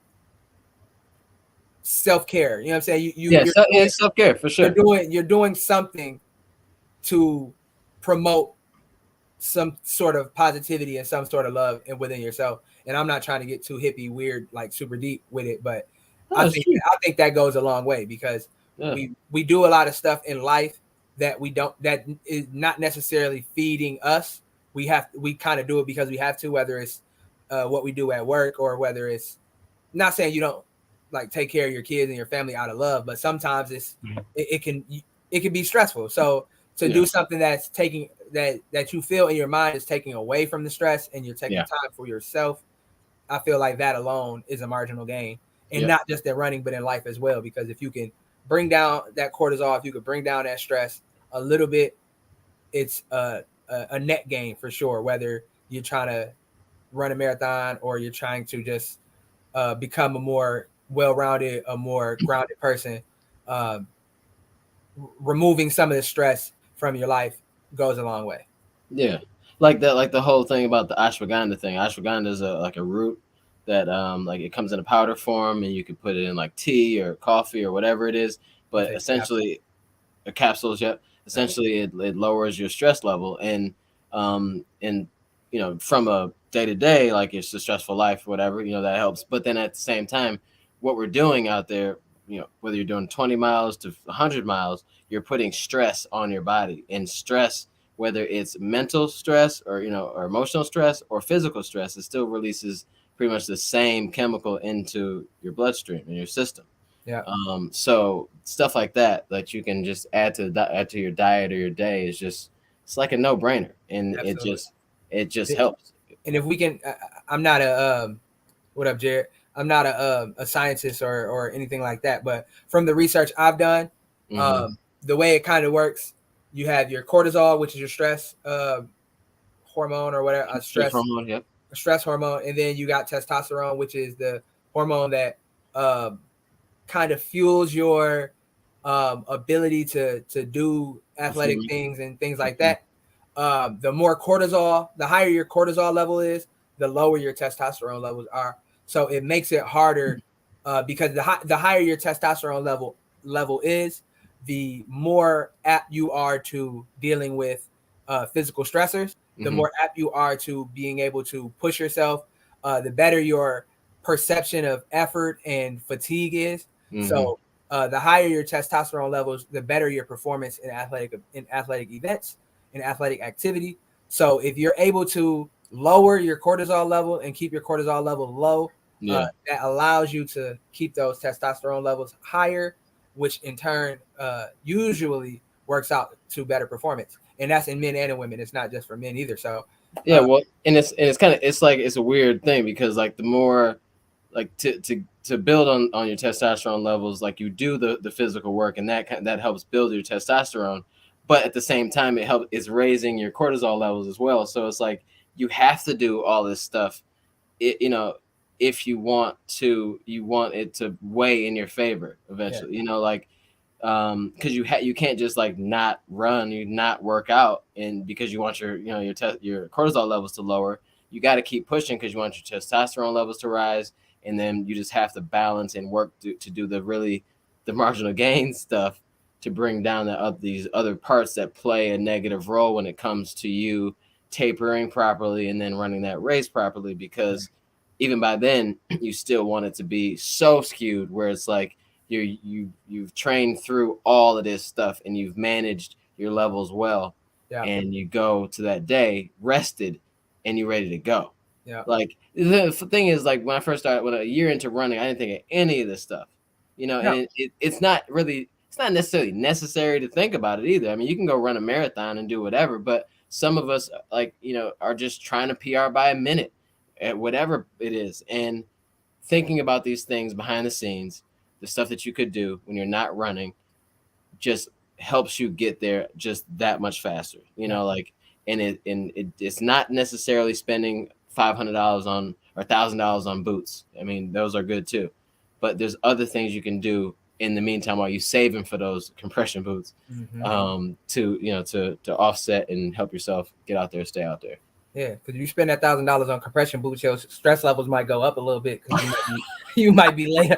self-care. You know what I'm saying? It's self-care for sure. You're doing something to promote some sort of positivity and some sort of love within yourself. And I'm not trying to get too hippie, weird, like super deep with it, but I think that goes a long way because we do a lot of stuff in life that that is not necessarily feeding us. We kind of do it because we have to, whether it's what we do at work or whether it's, not saying you don't like take care of your kids and your family out of love, but sometimes it can be stressful. So to do something that's taking that you feel in your mind is taking away from the stress and you're taking time for yourself, I feel like that alone is a marginal gain. And not just in running, but in life as well. Because if you can bring down that cortisol, if you could bring down that stress a little bit, it's a net gain for sure. Whether you're trying to run a marathon or you're trying to just become a more well-rounded, a more grounded person, removing some of the stress from your life goes a long way. Yeah, like that, like the whole thing about the ashwagandha thing. Ashwagandha is a root that like it comes in a powder form, and you can put it in like tea or coffee or whatever it is. But essentially, capsules. Yep. Essentially, it lowers your stress level, and from a day to day, like it's a stressful life, whatever, that helps. But then at the same time, what we're doing out there, whether you're doing 20 miles to 100 miles, you're putting stress on your body, and stress, whether it's mental stress or emotional stress or physical stress, it still releases pretty much the same chemical into your bloodstream and your system. Yeah. So stuff like that you can just add to your diet or your day is just, it's like a no-brainer, and Absolutely. it just helps. And if we can, I'm not what up, Jared? I'm not a scientist or anything like that, but from the research I've done, the way it kind of works, you have your cortisol, which is your stress hormone or whatever, stress hormone, stress hormone, and then you got testosterone, which is the hormone that kind of fuels your ability to do athletic things and things like that. The more cortisol, the higher your cortisol level is, the lower your testosterone levels are. So it makes it harder because the higher your testosterone level is, the more apt you are to dealing with physical stressors. The more apt you are to being able to push yourself. The better your perception of effort and fatigue is. So the higher your testosterone levels, the better your performance in athletic events, in athletic activity. So if you're able to lower your cortisol level and keep your cortisol level low, that allows you to keep those testosterone levels higher, which in turn usually works out to better performance. And that's in men and in women. It's not just for men either. So well, and it's kind of, it's like, it's a weird thing because like the more like to build on your testosterone levels, like you do the physical work, and that helps build your testosterone, but at the same time it's raising your cortisol levels as well. So it's like you have to do all this stuff, if you want it to weigh in your favor eventually. Like because you can't just like not run, you not work out, and because you want your your cortisol levels to lower, you got to keep pushing because you want your testosterone levels to rise, and then you just have to balance and work to do the really the marginal gain stuff to bring down these other parts that play a negative role when it comes to you tapering properly and then running that race properly, because even by then you still want it to be so skewed where it's like you've trained through all of this stuff and you've managed your levels well, and you go to that day rested and you're ready to go. Like the thing is, like when I first started, when a year into running, I didn't think of any of this stuff, and it's not really, it's not necessarily necessary to think about it either. I mean, you can go run a marathon and do whatever, but some of us, like, are just trying to PR by a minute at whatever it is. And thinking about these things behind the scenes, the stuff that you could do when you're not running, just helps you get there just that much faster, like, and it's not necessarily spending $500 on or $1,000 on boots. I mean, those are good too, but there's other things you can do in the meantime while you saving for those compression boots, to offset and help yourself get out there, stay out there. Yeah, because you spend that $1,000 on compression boots, your stress levels might go up a little bit because you might be late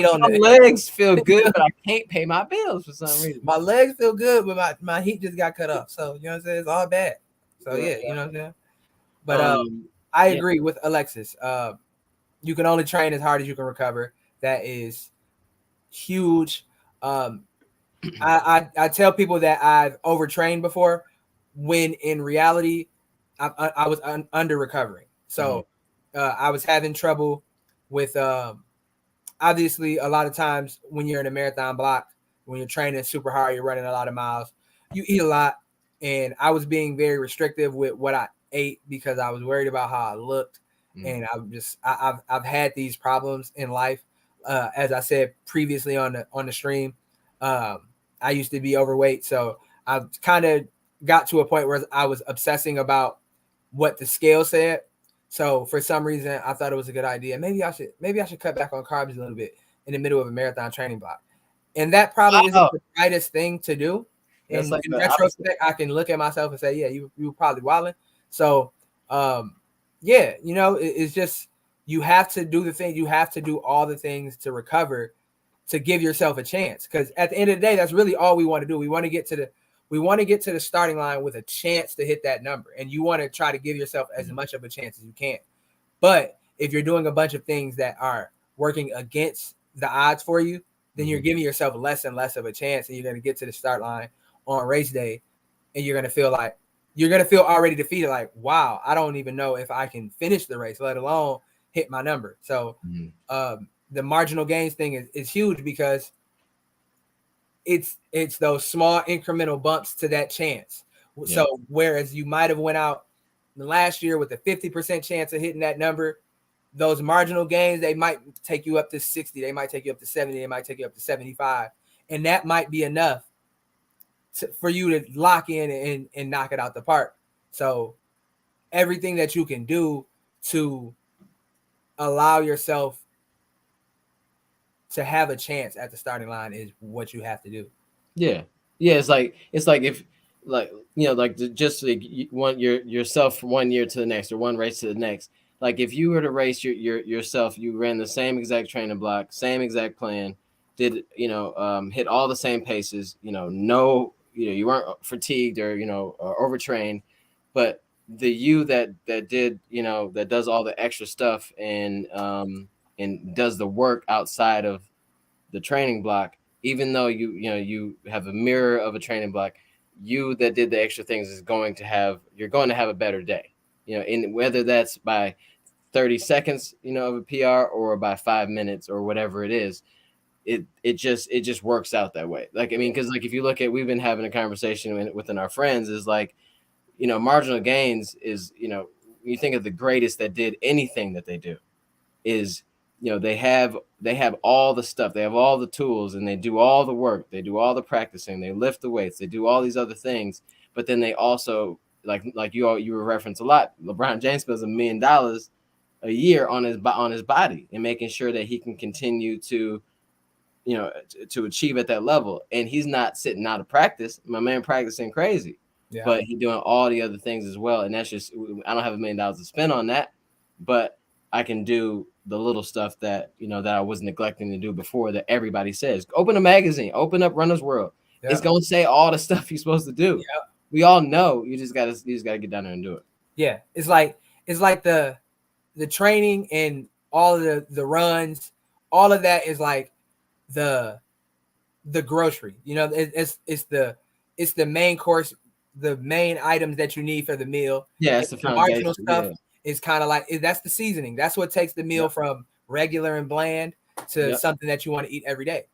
on my legs feel good, but I can't pay my bills for some reason. My legs feel good, but my heat just got cut off. So, you know what I'm saying? It's all bad. So, yeah, you know what I'm saying? But I agree with Alexis. You can only train as hard as you can recover. That is huge. I tell people that I've overtrained before when in reality, I was under recovering. So I was having trouble with obviously a lot of times when you're in a marathon block, when you're training super hard, you're running a lot of miles, you eat a lot. And I was being very restrictive with what I ate because I was worried about how I looked. And I've had these problems in life. As I said previously on the stream, I used to be overweight. So I've kind of got to a point where I was obsessing about what the scale said. So for some reason, I thought it was a good idea. Maybe I should cut back on carbs a little bit in the middle of a marathon training block. And that probably isn't the rightest thing to do. And in retrospect, I can look at myself and say, yeah, you were probably wilding. So, it's just, you have to do the thing. You have to do all the things to recover, to give yourself a chance. Because at the end of the day, that's really all we want to do. We want to get to the starting line with a chance to hit that number. And you want to try to give yourself as much of a chance as you can. But if you're doing a bunch of things that are working against the odds for you, then you're giving yourself less and less of a chance. And you're going to get to the start line on race day. And you're going to feel already defeated. Like, wow, I don't even know if I can finish the race, let alone hit my number. So the marginal gains thing is huge because it's those small incremental bumps to that chance. Yeah. So whereas you might have went out last year with a 50% chance of hitting that number, those marginal gains, they might take you up to 60, they might take you up to 70, they might take you up to 75. And that might be enough for you to lock in and knock it out the park. So everything that you can do to allow yourself to have a chance at the starting line is what you have to do. Yeah. It's like if, like, just like you want yourself from 1 year to the next or one race to the next. Like if you were to race yourself, you ran the same exact training block, same exact plan, did hit all the same paces, you weren't fatigued or or overtrained, but the you that did that does all the extra stuff and does the work outside of the training block, even though you have a mirror of a training block, you that did the extra things you're going to have a better day, and whether that's by 30 seconds of a PR or by 5 minutes or whatever it is. It just works out that way. Like, I mean, because like if you look at, we've been having a conversation within our friends, is like, marginal gains is, you think of the greatest that did anything that they do, is, they have all the stuff, they have all the tools, and they do all the work, they do all the practicing, they lift the weights, they do all these other things, but then they also like you reference a lot. LeBron James spends $1 million a year on his body and making sure that he can continue to to achieve at that level. And he's not sitting out of practice. My man practicing crazy, but he's doing all the other things as well. And that's just, I don't have $1 million to spend on that, but I can do the little stuff that that I was neglecting to do before. That everybody says, open a magazine, open up Runner's World. Yeah. It's gonna say all the stuff you're supposed to do. Yeah. We all know. You just gotta get down there and do it. Yeah, it's like the training and all of the runs, all of that is like the grocery. It's the main course, the main items that you need for the meal. Yeah, it's the marginal foundation. stuff Yeah. is kind of like that's the seasoning. That's what takes the meal from regular and bland to something that you want to eat every day.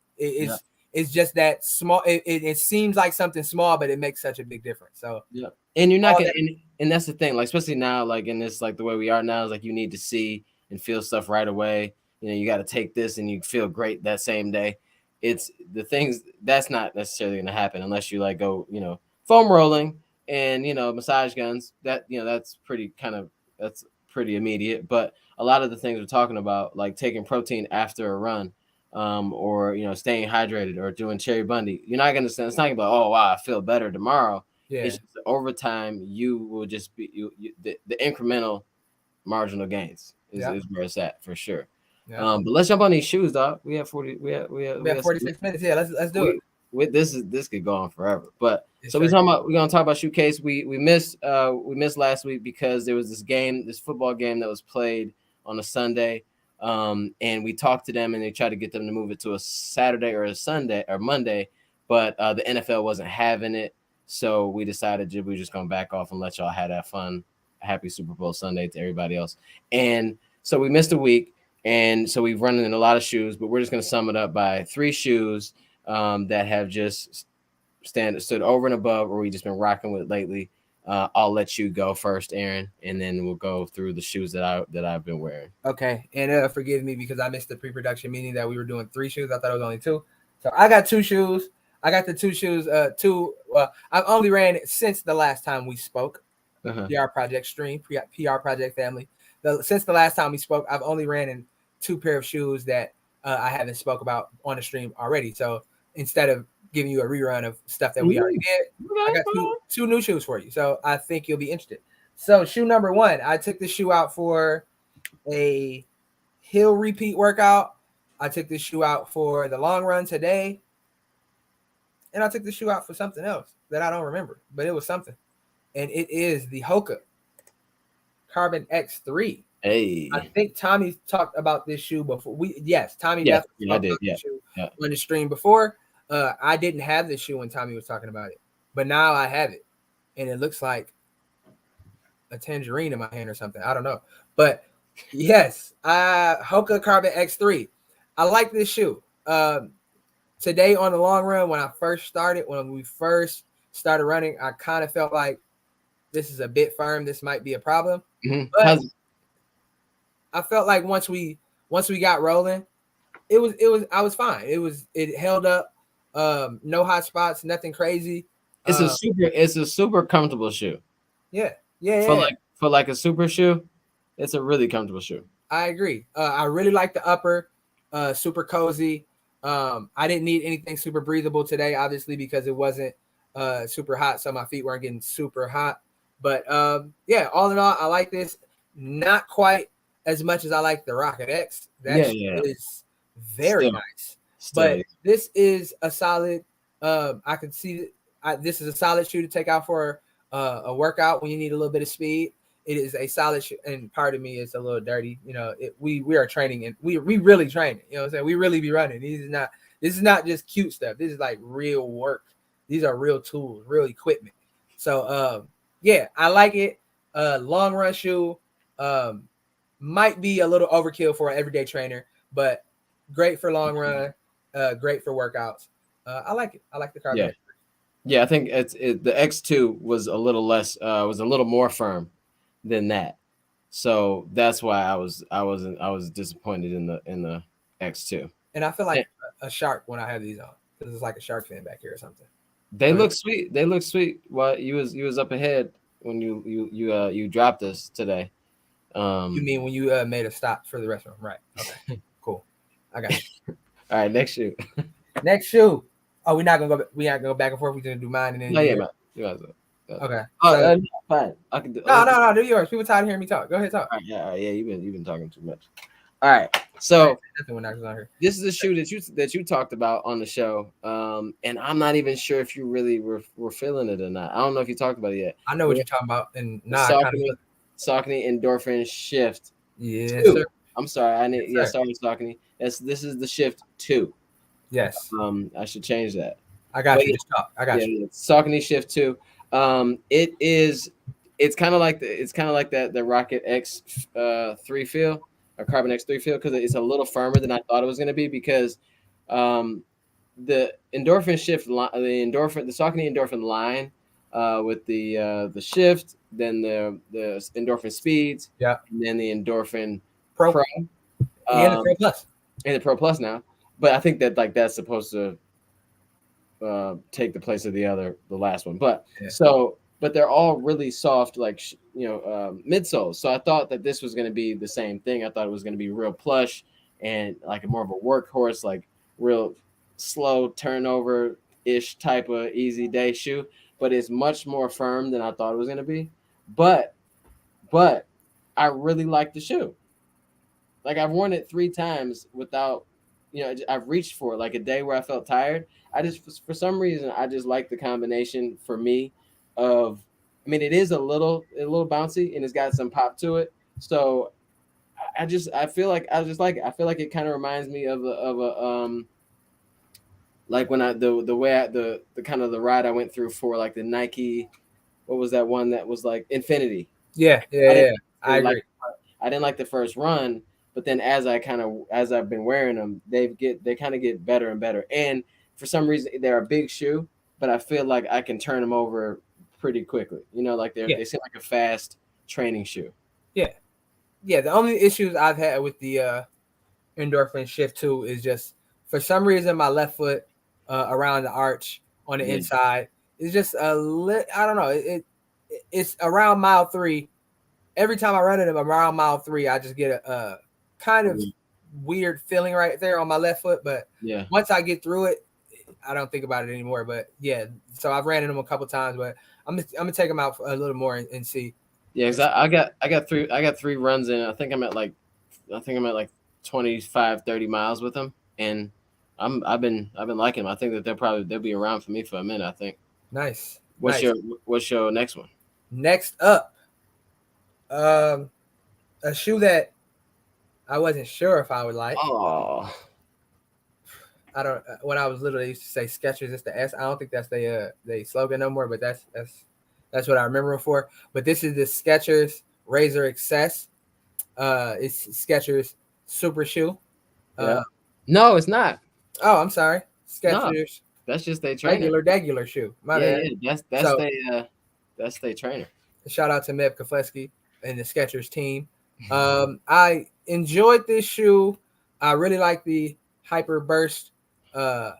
It's just that small. It seems like something small, but it makes such a big difference. So and you're not gonna, and that's the thing. Like especially now, like in this, like the way we are now, is like you need to see and feel stuff right away. You got to take this and you feel great that same day. It's the things that's not necessarily gonna happen unless you like go, foam rolling and massage guns. That that's pretty immediate. But a lot of the things we're talking about, like taking protein after a run, or staying hydrated or doing cherry bundy, you're not gonna. It's not gonna be like, oh wow, I feel better tomorrow. yeah, It's just over time you will just be the incremental marginal gains is where it's at for sure. Yeah. But let's jump on these shoes, dog. We have 46 minutes. Yeah, let's do it. This could go on forever. But Yes, so we're gonna talk about Shoecase. We missed last week because there was this football game that was played on a Sunday. And we talked to them and they tried to get them to move it to a Saturday or a Sunday or Monday, but the NFL wasn't having it. So we decided we were just gonna back off and let y'all have that fun, happy Super Bowl Sunday to everybody else. And so we missed a week. And so we've run in a lot of shoes, but we're just going to sum it up by 3 shoes that have just stood over and above, or we just been rocking with lately. I'll let you go first, Aaron, and then we'll go through the shoes that I've been wearing. Okay, and forgive me because I missed the pre-production meeting that we were doing 3 shoes. I thought it was only 2. So I got 2 shoes. I got the 2 shoes. I've only ran it since the last time we spoke. PR Project Stream, PR Project family. Since the last time we spoke, I've only ran in 2 pair of shoes that I haven't spoke about on the stream already. So instead of giving you a rerun of stuff that we already did, I got two new shoes for you. So I think you'll be interested. So shoe number 1, I took this shoe out for a hill repeat workout. I took this shoe out for the long run today. And I took the shoe out for something else that I don't remember, but it was something. And it is the Hoka Carbon X3. Hey, I think Tommy talked about this shoe before. Tommy definitely talked about this shoe on the stream before. I didn't have this shoe when Tommy was talking about it, but now I have it, and it looks like a tangerine in my hand or something. I don't know, but yes, Hoka Carbon X3. I like this shoe. Today on the long run, when we first started running, I kind of felt like this is a bit firm. This might be a problem. But I felt like once we got rolling, I was fine. It held up. No hot spots, nothing crazy. It's a super comfortable shoe. Yeah. For like a super shoe, it's a really comfortable shoe. I agree. I really like the upper, super cozy. I didn't need anything super breathable today, obviously, because it wasn't super hot, so my feet weren't getting super hot. But all in all, I like this. Not quite as much as I like the Rocket X. That is very nice. But this is a solid. I can see this is a solid shoe to take out for a workout when you need a little bit of speed. It is a solid shoe, and part of me is a little dirty. We are training and we really training. You know what I'm saying? We really be running. This is not just cute stuff. This is like real work. These are real tools, real equipment. So I like it. Long run shoe. Might be a little overkill for an everyday trainer, but great for long run, great for workouts. I like it. I like the carbon. Yeah, I think the X2 was a little less, was a little more firm than that. So that's why I was disappointed in the X2. And I feel like a shark when I have these on, because it's like a shark fin back here or something. They look sweet. They look sweet. Well, you was up ahead when you dropped us today. You mean when you made a stop for the restroom, right? Okay, cool. I got you. All right, next shoe. Next shoe. Oh, we're not gonna go back and forth. We're gonna do mine and then. No, yeah, man. You guys Okay. Oh, So, fine. I can do. no. Do yours. People tired of hearing me talk. Go ahead, talk. All right, yeah. You've been talking too much. All right. So Nothing when I was on here. this is a shoe that you talked about on the show, and I'm not even sure if you really were feeling it or not. I don't know if you talked about it yet. I know what you're talking about, and The I kind of Saucony Endorphin Shift yes, 2. sir. I'm sorry, Yes, sir. sorry, Saucony. This is the Shift 2. Yes, I should change that. I got But you. Just talk. I got you. it's Saucony Shift 2. It's kind of like the Rocket X 3 feel, or Carbon X 3 feel, because it's a little firmer than I thought it was going to be, because um, the endorphin shift the Saucony endorphin line, with the shift, then the endorphin speeds, Yeah. and then the endorphin Pro. pro, And the Pro Plus. and the pro plus now. But I think that that's supposed to take the place of the last one. But Yeah. but they're all really soft, like midsoles. So I thought that this was going to be the same thing. I thought it was going to be real plush and like more of a workhorse, like real slow turnover ish type of easy day shoe. But it's much more firm than I thought it was going to be. But I really like the shoe. Like, I've worn it 3 times without, I've reached for it, like a day where I felt tired. I just, for some reason, I just like the combination for me of, I mean, it is a little bouncy and it's got some pop to it. So I feel like I just like it. I feel like it kind of reminds me of a like when the way the kind of the ride I went through for like the Nike, what was that one that was like Infinity? Yeah. I agree. Like, I didn't like the first run, but then as I've been wearing them, they kind of get better and better. And for some reason, they're a big shoe, but I feel like I can turn them over pretty quickly. Like they seem like a fast training shoe. Yeah. The only issues I've had with the endorphin shift 2 is just for some reason my left foot around the arch on the inside is just a I don't know. It's around mile 3. Every time I run it around mile 3, I just get a kind of weird feeling right there on my left foot. But once I get through it, I don't think about it anymore. But so I've ran in them a couple times, but I'm gonna take them out a little more and see. Yeah, because I got 3 runs in. I think I'm at like 25, 30 miles with them, and I've been liking them. I think that they'll be around for me for a minute, I think. Nice. What's your next one? Next up, a shoe that I wasn't sure if I would like. Oh, I don't. When I was little, they used to say Skechers. It's the S. I don't think that's they slogan no more, but that's what I remember it for. But this is the Skechers Razor Excess. It's Skechers Super Shoe. No, it's not. Oh, I'm sorry. Skechers. No, that's just their trainer. Regular shoe. My bad. That's their trainer. Shout out to Meb Kefleski and the Skechers team. I enjoyed this shoe. I really like the Hyper Burst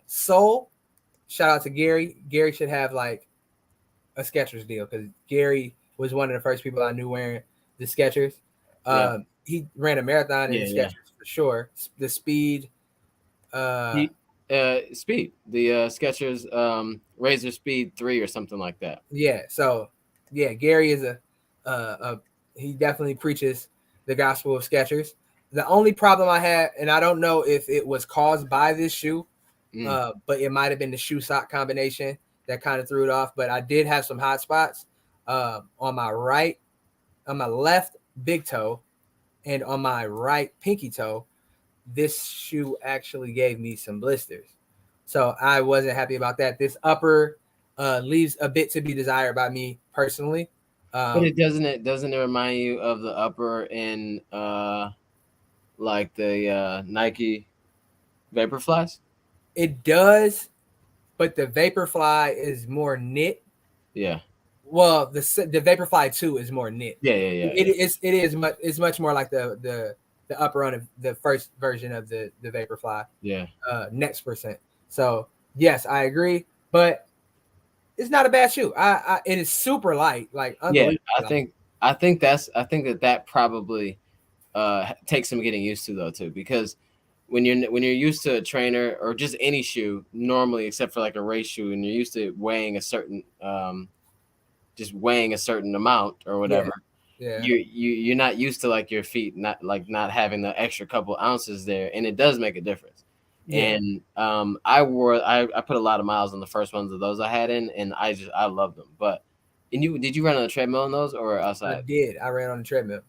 sole. Shout out to Gary. Gary should have like a Skechers deal because Gary was one of the first people I knew wearing the Skechers. He ran a marathon in Skechers for sure. The Speed. Speed. The Skechers Razor Speed 3 or something like that. Yeah. So Gary is he definitely preaches the gospel of Skechers. The only problem I had, and I don't know if it was caused by this shoe, but it might have been the shoe sock combination that kind of threw it off. But I did have some hot spots on my left big toe, and on my right pinky toe. This shoe actually gave me some blisters, so I wasn't happy about that. This upper leaves a bit to be desired by me personally. But it doesn't remind you of the upper in like the Nike Vaporflies? It does, but the Vaporfly is more knit. Yeah. Well, the Vaporfly 2 is more knit. Yeah. It's much more like the upper on the first version of the Vaporfly. Yeah. Next percent. So yes, I agree, but it's not a bad shoe. It is super light. Like I think that probably takes some getting used to though too, because when you're used to a trainer or just any shoe normally, except for like a race shoe, and you're used to weighing a certain just weighing a certain amount or whatever. Yeah. You're not used to like your feet not having the extra couple ounces there, and it does make a difference. Yeah. And I put a lot of miles on the first ones of those I had in, and I loved them. But and did you run on a treadmill in those or I outside? did. I ran on the treadmill.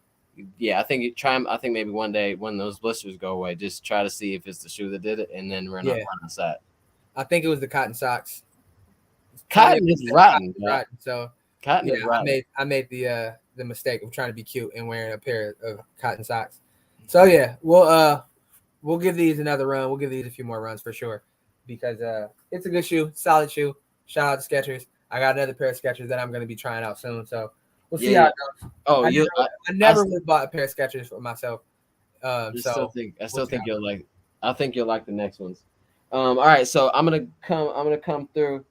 Yeah, I think you try 'em- I think maybe one day when those blisters go away, just try to see if it's the shoe that did it, and then run Yeah. outside. I think it was the cotton socks. Cotton is rotten. Yeah. Rotten. So Cotton yeah, is rotten. I made the mistake of trying to be cute and wearing a pair of cotton socks. So yeah, we'll give these another run. We'll give these a few more runs for sure because it's a good shoe, solid shoe. Shout out to Skechers. I got another pair of Skechers that I'm going to be trying out soon. So we'll see how it goes. Oh, I never would have bought a pair of Skechers for myself. I still think see you'll like. I think you'll like the next ones. All right, so I'm gonna come through.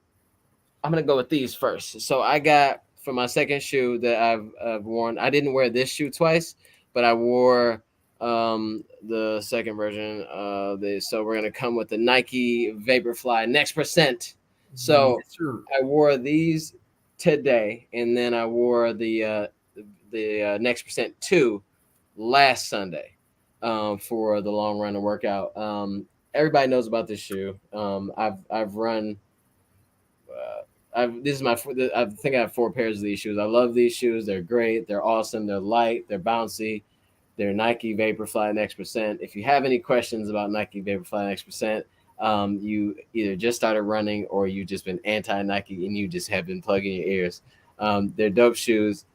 I'm gonna go with these first. So I got for my second shoe that I've worn. I didn't wear this shoe twice, but I wore the second version. So we're gonna come with the Nike Vaporfly Next Percent. So Yes, sir. I wore these today, and then I wore the Next Percent 2 last Sunday for the long run and workout. Everybody knows about this shoe. I've run. This is my. I think I have 4 pairs of these shoes. I love these shoes. They're great. They're awesome. They're light. They're bouncy. They're Nike Vaporfly Next Percent. If you have any questions about Nike Vaporfly Next Percent, you either just started running or you just been anti Nike and you just have been plugging your ears. They're dope shoes.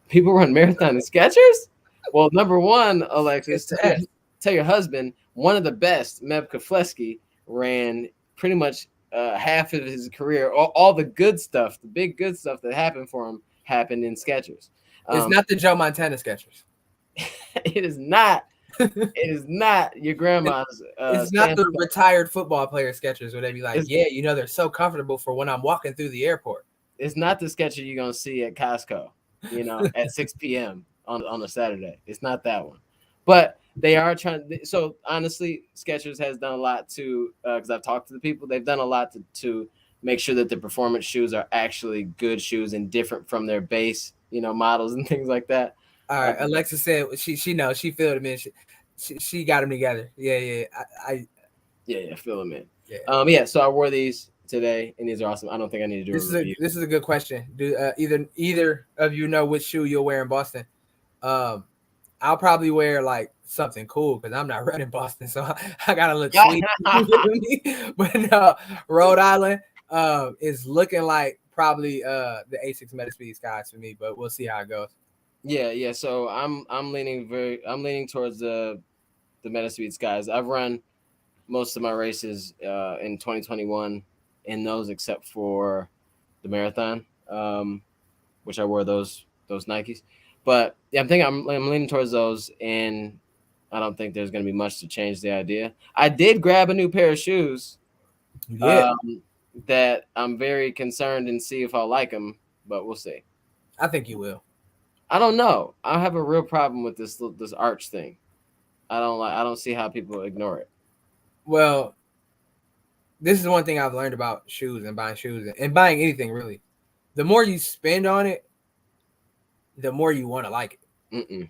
People run marathon in Skechers. Well, number one, Alexis, tell your husband one of the best, Meb Keflezighi, ran pretty much half of his career. All the good stuff, the big good stuff that happened for him, happened in Skechers. It's not the Joe Montana Skechers. It is not. It is not your grandma's. It's not the retired football player Skechers where they be like, they're so comfortable for when I'm walking through the airport. It's not the Skechers you're gonna see at Costco, at 6 p.m. on a Saturday. It's not that one, but they are trying. So honestly, Skechers has done a lot to because I've talked to the people. They've done a lot to make sure that the performance shoes are actually good shoes and different from their base, models and things like that. All right, Alexa said she knows. She filled him in. She got them together. Yeah. Fill them in. Yeah. So I wore these today, and these are awesome. I don't think I need to do this is a good question. Do either of you know which shoe you'll wear in Boston? I'll probably wear like something cool because I'm not running Boston, so I gotta look sweet. But no, Rhode Island is looking like probably the Asics Metaspeed Skies for me, but we'll see how it goes. Yeah. So I'm leaning towards the Metaspeed Skies. I've run most of my races in 2021 in those except for the marathon, which I wore those Nikes. But yeah, I'm leaning towards those, and I don't think there's going to be much to change the idea. I did grab a new pair of shoes that I'm very concerned and see if I'll like them, but we'll see. I think you will. I don't know. I have a real problem with this arch thing. I don't see how people ignore it. Well, this is one thing I've learned about shoes and buying shoes and buying anything really. The more you spend on it, the more you want to like it. You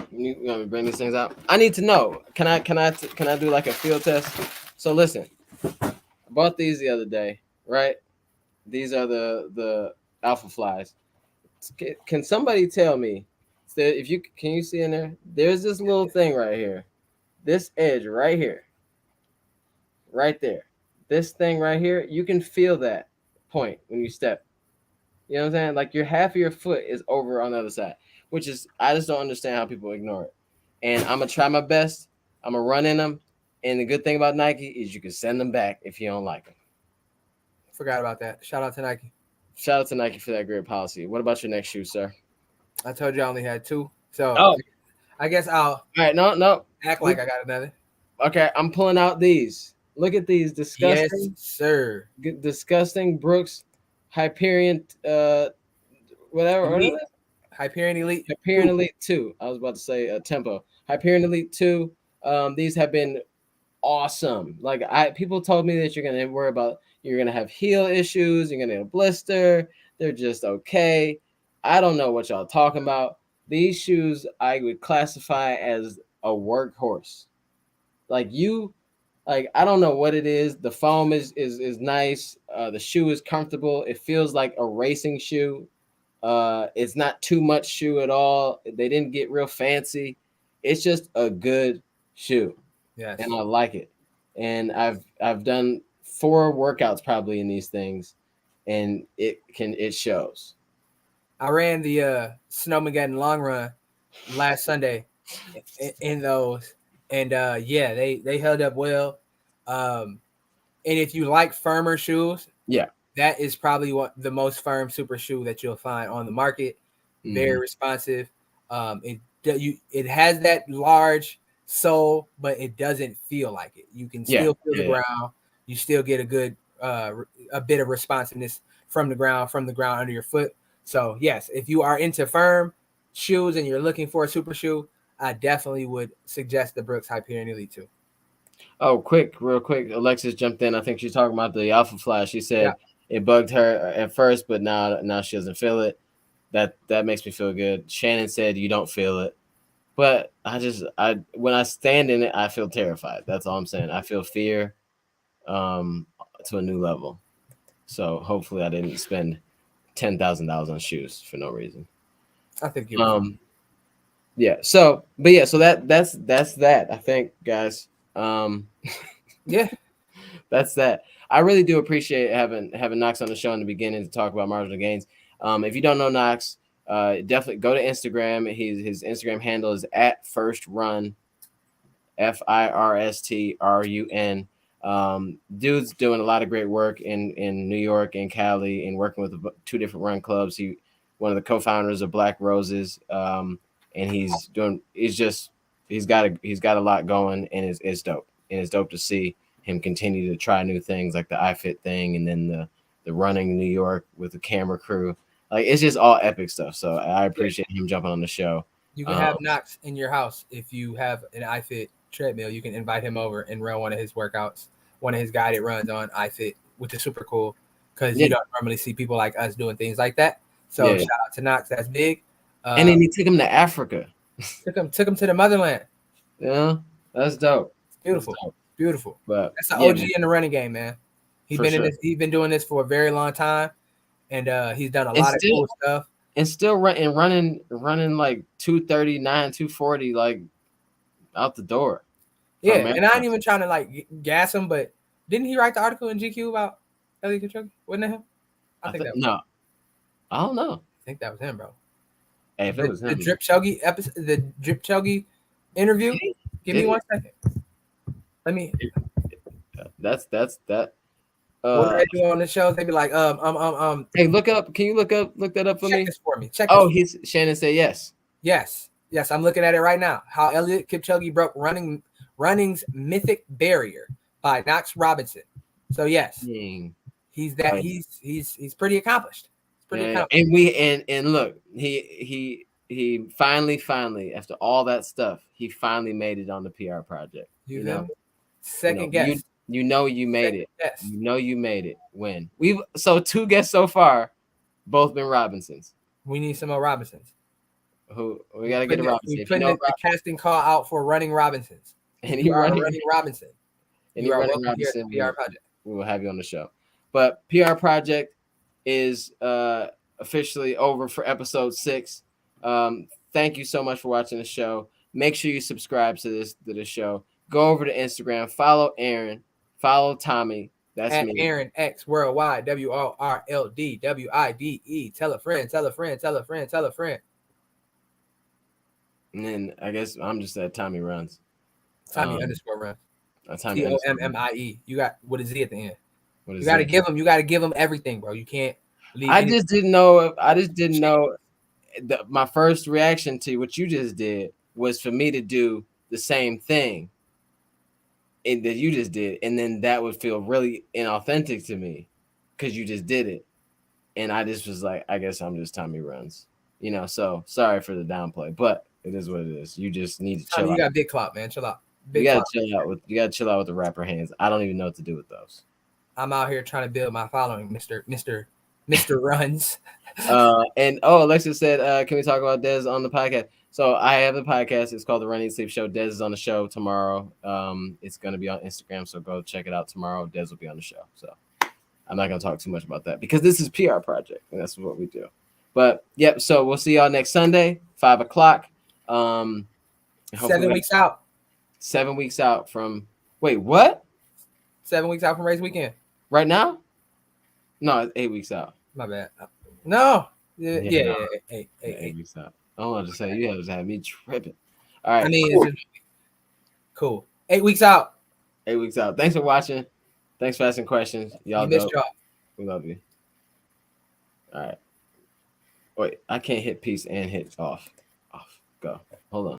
want me to bring these things out? I need to know. Can I do like a field test? So listen, I bought these the other day, right? These are the Alpha Flies. Can somebody tell me can you see in there? There's this little thing right here, this edge right here, right there. This thing right here, you can feel that point when you step. You know what I'm saying? Like your half of your foot is over on the other side, which is I just don't understand how people ignore it. And I'm gonna try my best. I'm gonna run in them. And the good thing about Nike is you can send them back if you don't like them. Forgot about that. Shout out to Nike. Shout out to Nike for that great policy. What about your next shoe, sir? I told you I only had 2. So I guess I'll all right, no. Act like I got another. Okay, I'm pulling out these. Look at these disgusting. Yes, sir. Disgusting Brooks Hyperion whatever. Elite. Hyperion Elite. Hyperion Elite 2. I was about to say Tempo. Hyperion Elite 2. These have been awesome. Like people told me that you're gonna worry about you're gonna have heel issues, you're gonna get a blister. They're just okay. I don't know what y'all talking about. These shoes I would classify as a workhorse. Like you, like I don't know what it is. The foam is nice. The shoe is comfortable. It feels like a racing shoe. It's not too much shoe at all. They didn't get real fancy. It's just a good shoe, Yes. and I like it. And I've done 4 workouts probably in these things, and it shows. I ran the Snowmageddon long run last Sunday in those, and yeah, they held up well. And if you like firmer shoes, Yeah. that is probably the most firm super shoe that you'll find on the market. Very responsive. It has that large sole, but it doesn't feel like it. You can still feel the ground. You still get a good a bit of responsiveness from the ground under your foot. So yes, if you are into firm shoes and you're looking for a super shoe, I definitely would suggest the Brooks Hyperion Elite 2. Oh, real quick. Alexis jumped in. I think she's talking about the Alpha Fly. She said it bugged her at first, but now she doesn't feel it. That makes me feel good. Shannon said you don't feel it, but I when I stand in it, I feel terrified. That's all I'm saying. I feel fear, to a new level. So hopefully, I didn't spend $10,000 on shoes for no reason. I think you. Yeah. So, but yeah. So that's that. I think, guys. Yeah. That's that. I really do appreciate having Knox on the show in the beginning to talk about marginal gains. If you don't know Knox, definitely go to Instagram. His Instagram handle is at First Run, FIRSTRUN. Dude's doing a lot of great work in New York and Cali, and working with 2 different run clubs. He one of the co-founders of Black Roses, and he's got a lot going, and it's dope. And it's dope to see him continue to try new things like the iFit thing, and then the running New York with the camera crew. Like it's just all epic stuff. So I appreciate him jumping on the show. You can have Knox in your house if you have an iFit treadmill. You can invite him over and run one of his workouts, one of his guided runs on iFit, which is super cool because you don't normally see people like us doing things like that. So shout out to Knox, that's big. And then he took him to Africa. Took him to the motherland. Yeah, that's dope. Beautiful. That's dope. Beautiful. But that's the OG in the running game, man. He's been doing this for a very long time, and he's done a lot of cool stuff. And still running like 239, 240, like out the door. Yeah, and I ain't even trying to like gas him, but didn't he write the article in GQ about Elliot Kipchoge? Wasn't it him? I think that was no. I don't know. I think that was him, bro. Hey, if it was him, the Drip Chogi episode, the Drip Chogi interview. Give me 1 second. Let me. That's that. What do they do on the shows? They be like, Hey, look up. Can you look that up for me? Check this for me. Shannon said yes. Yes. I'm looking at it right now. How Elliot Kipchoge broke running's mythic barrier by Knox Robinson. So yes, he's that. He's pretty accomplished. And look, he finally after all that stuff, he finally made it on the PR project. You know, second guess. You know you made it. Yes. You know you made it. When 2 guests so far, both been Robinsons. We need some more Robinsons. Who we gotta get a Robinson. We're putting the casting call out for running Robinsons. And you are running Robinson. And you are running Robinson. PR project. We will have you on the show. But PR project is officially over for episode 6. Thank you so much for watching the show. Make sure you subscribe to this show. Go over to Instagram. Follow Aaron. Follow Tommy. That's at me. Aaron X Worldwide. WORLDWIDE. Tell a friend. Tell a friend. Tell a friend. Tell a friend. And then I guess I'm just at Tommy Runs. Tommy _runs. Tommy TOMMIE. You got what is Z at the end? You got to give him. You got to give him everything, bro. You can't. I just didn't know. My first reaction to what you just did was for me to do the same thing that you just did, and then that would feel really inauthentic to me because you just did it, and I just was like, I guess I'm just Tommy Runs, So sorry for the downplay, but it is what it is. You just need to chill out. You got big clout, man. Chill out. Big You gotta follow. chill out with the rapper hands. I don't even know what to do with those. I'm out here trying to build my following, Mister Runs. Alexa said, can we talk about Dez on the podcast? So I have a podcast. It's called the Running Sleep Show. Dez is on the show tomorrow. It's gonna be on Instagram, so go check it out tomorrow. Dez will be on the show. So I'm not gonna talk too much about that because this is PR project and that's what we do. But yep, so we'll see y'all next Sunday, 5:00. 7 weeks out. 7 weeks out from what? 7 weeks out from race weekend. Right now? No, it's 8 weeks out. My bad. No. No. 8 weeks out. I want to say you have to have me tripping. All right. I mean, cool. Cool. 8 weeks out. 8 weeks out. Thanks for watching. Thanks for asking questions. Y'all missed dope. y'all. We love you. All right. Wait, I can't hit peace and hit off. Go. Hold on.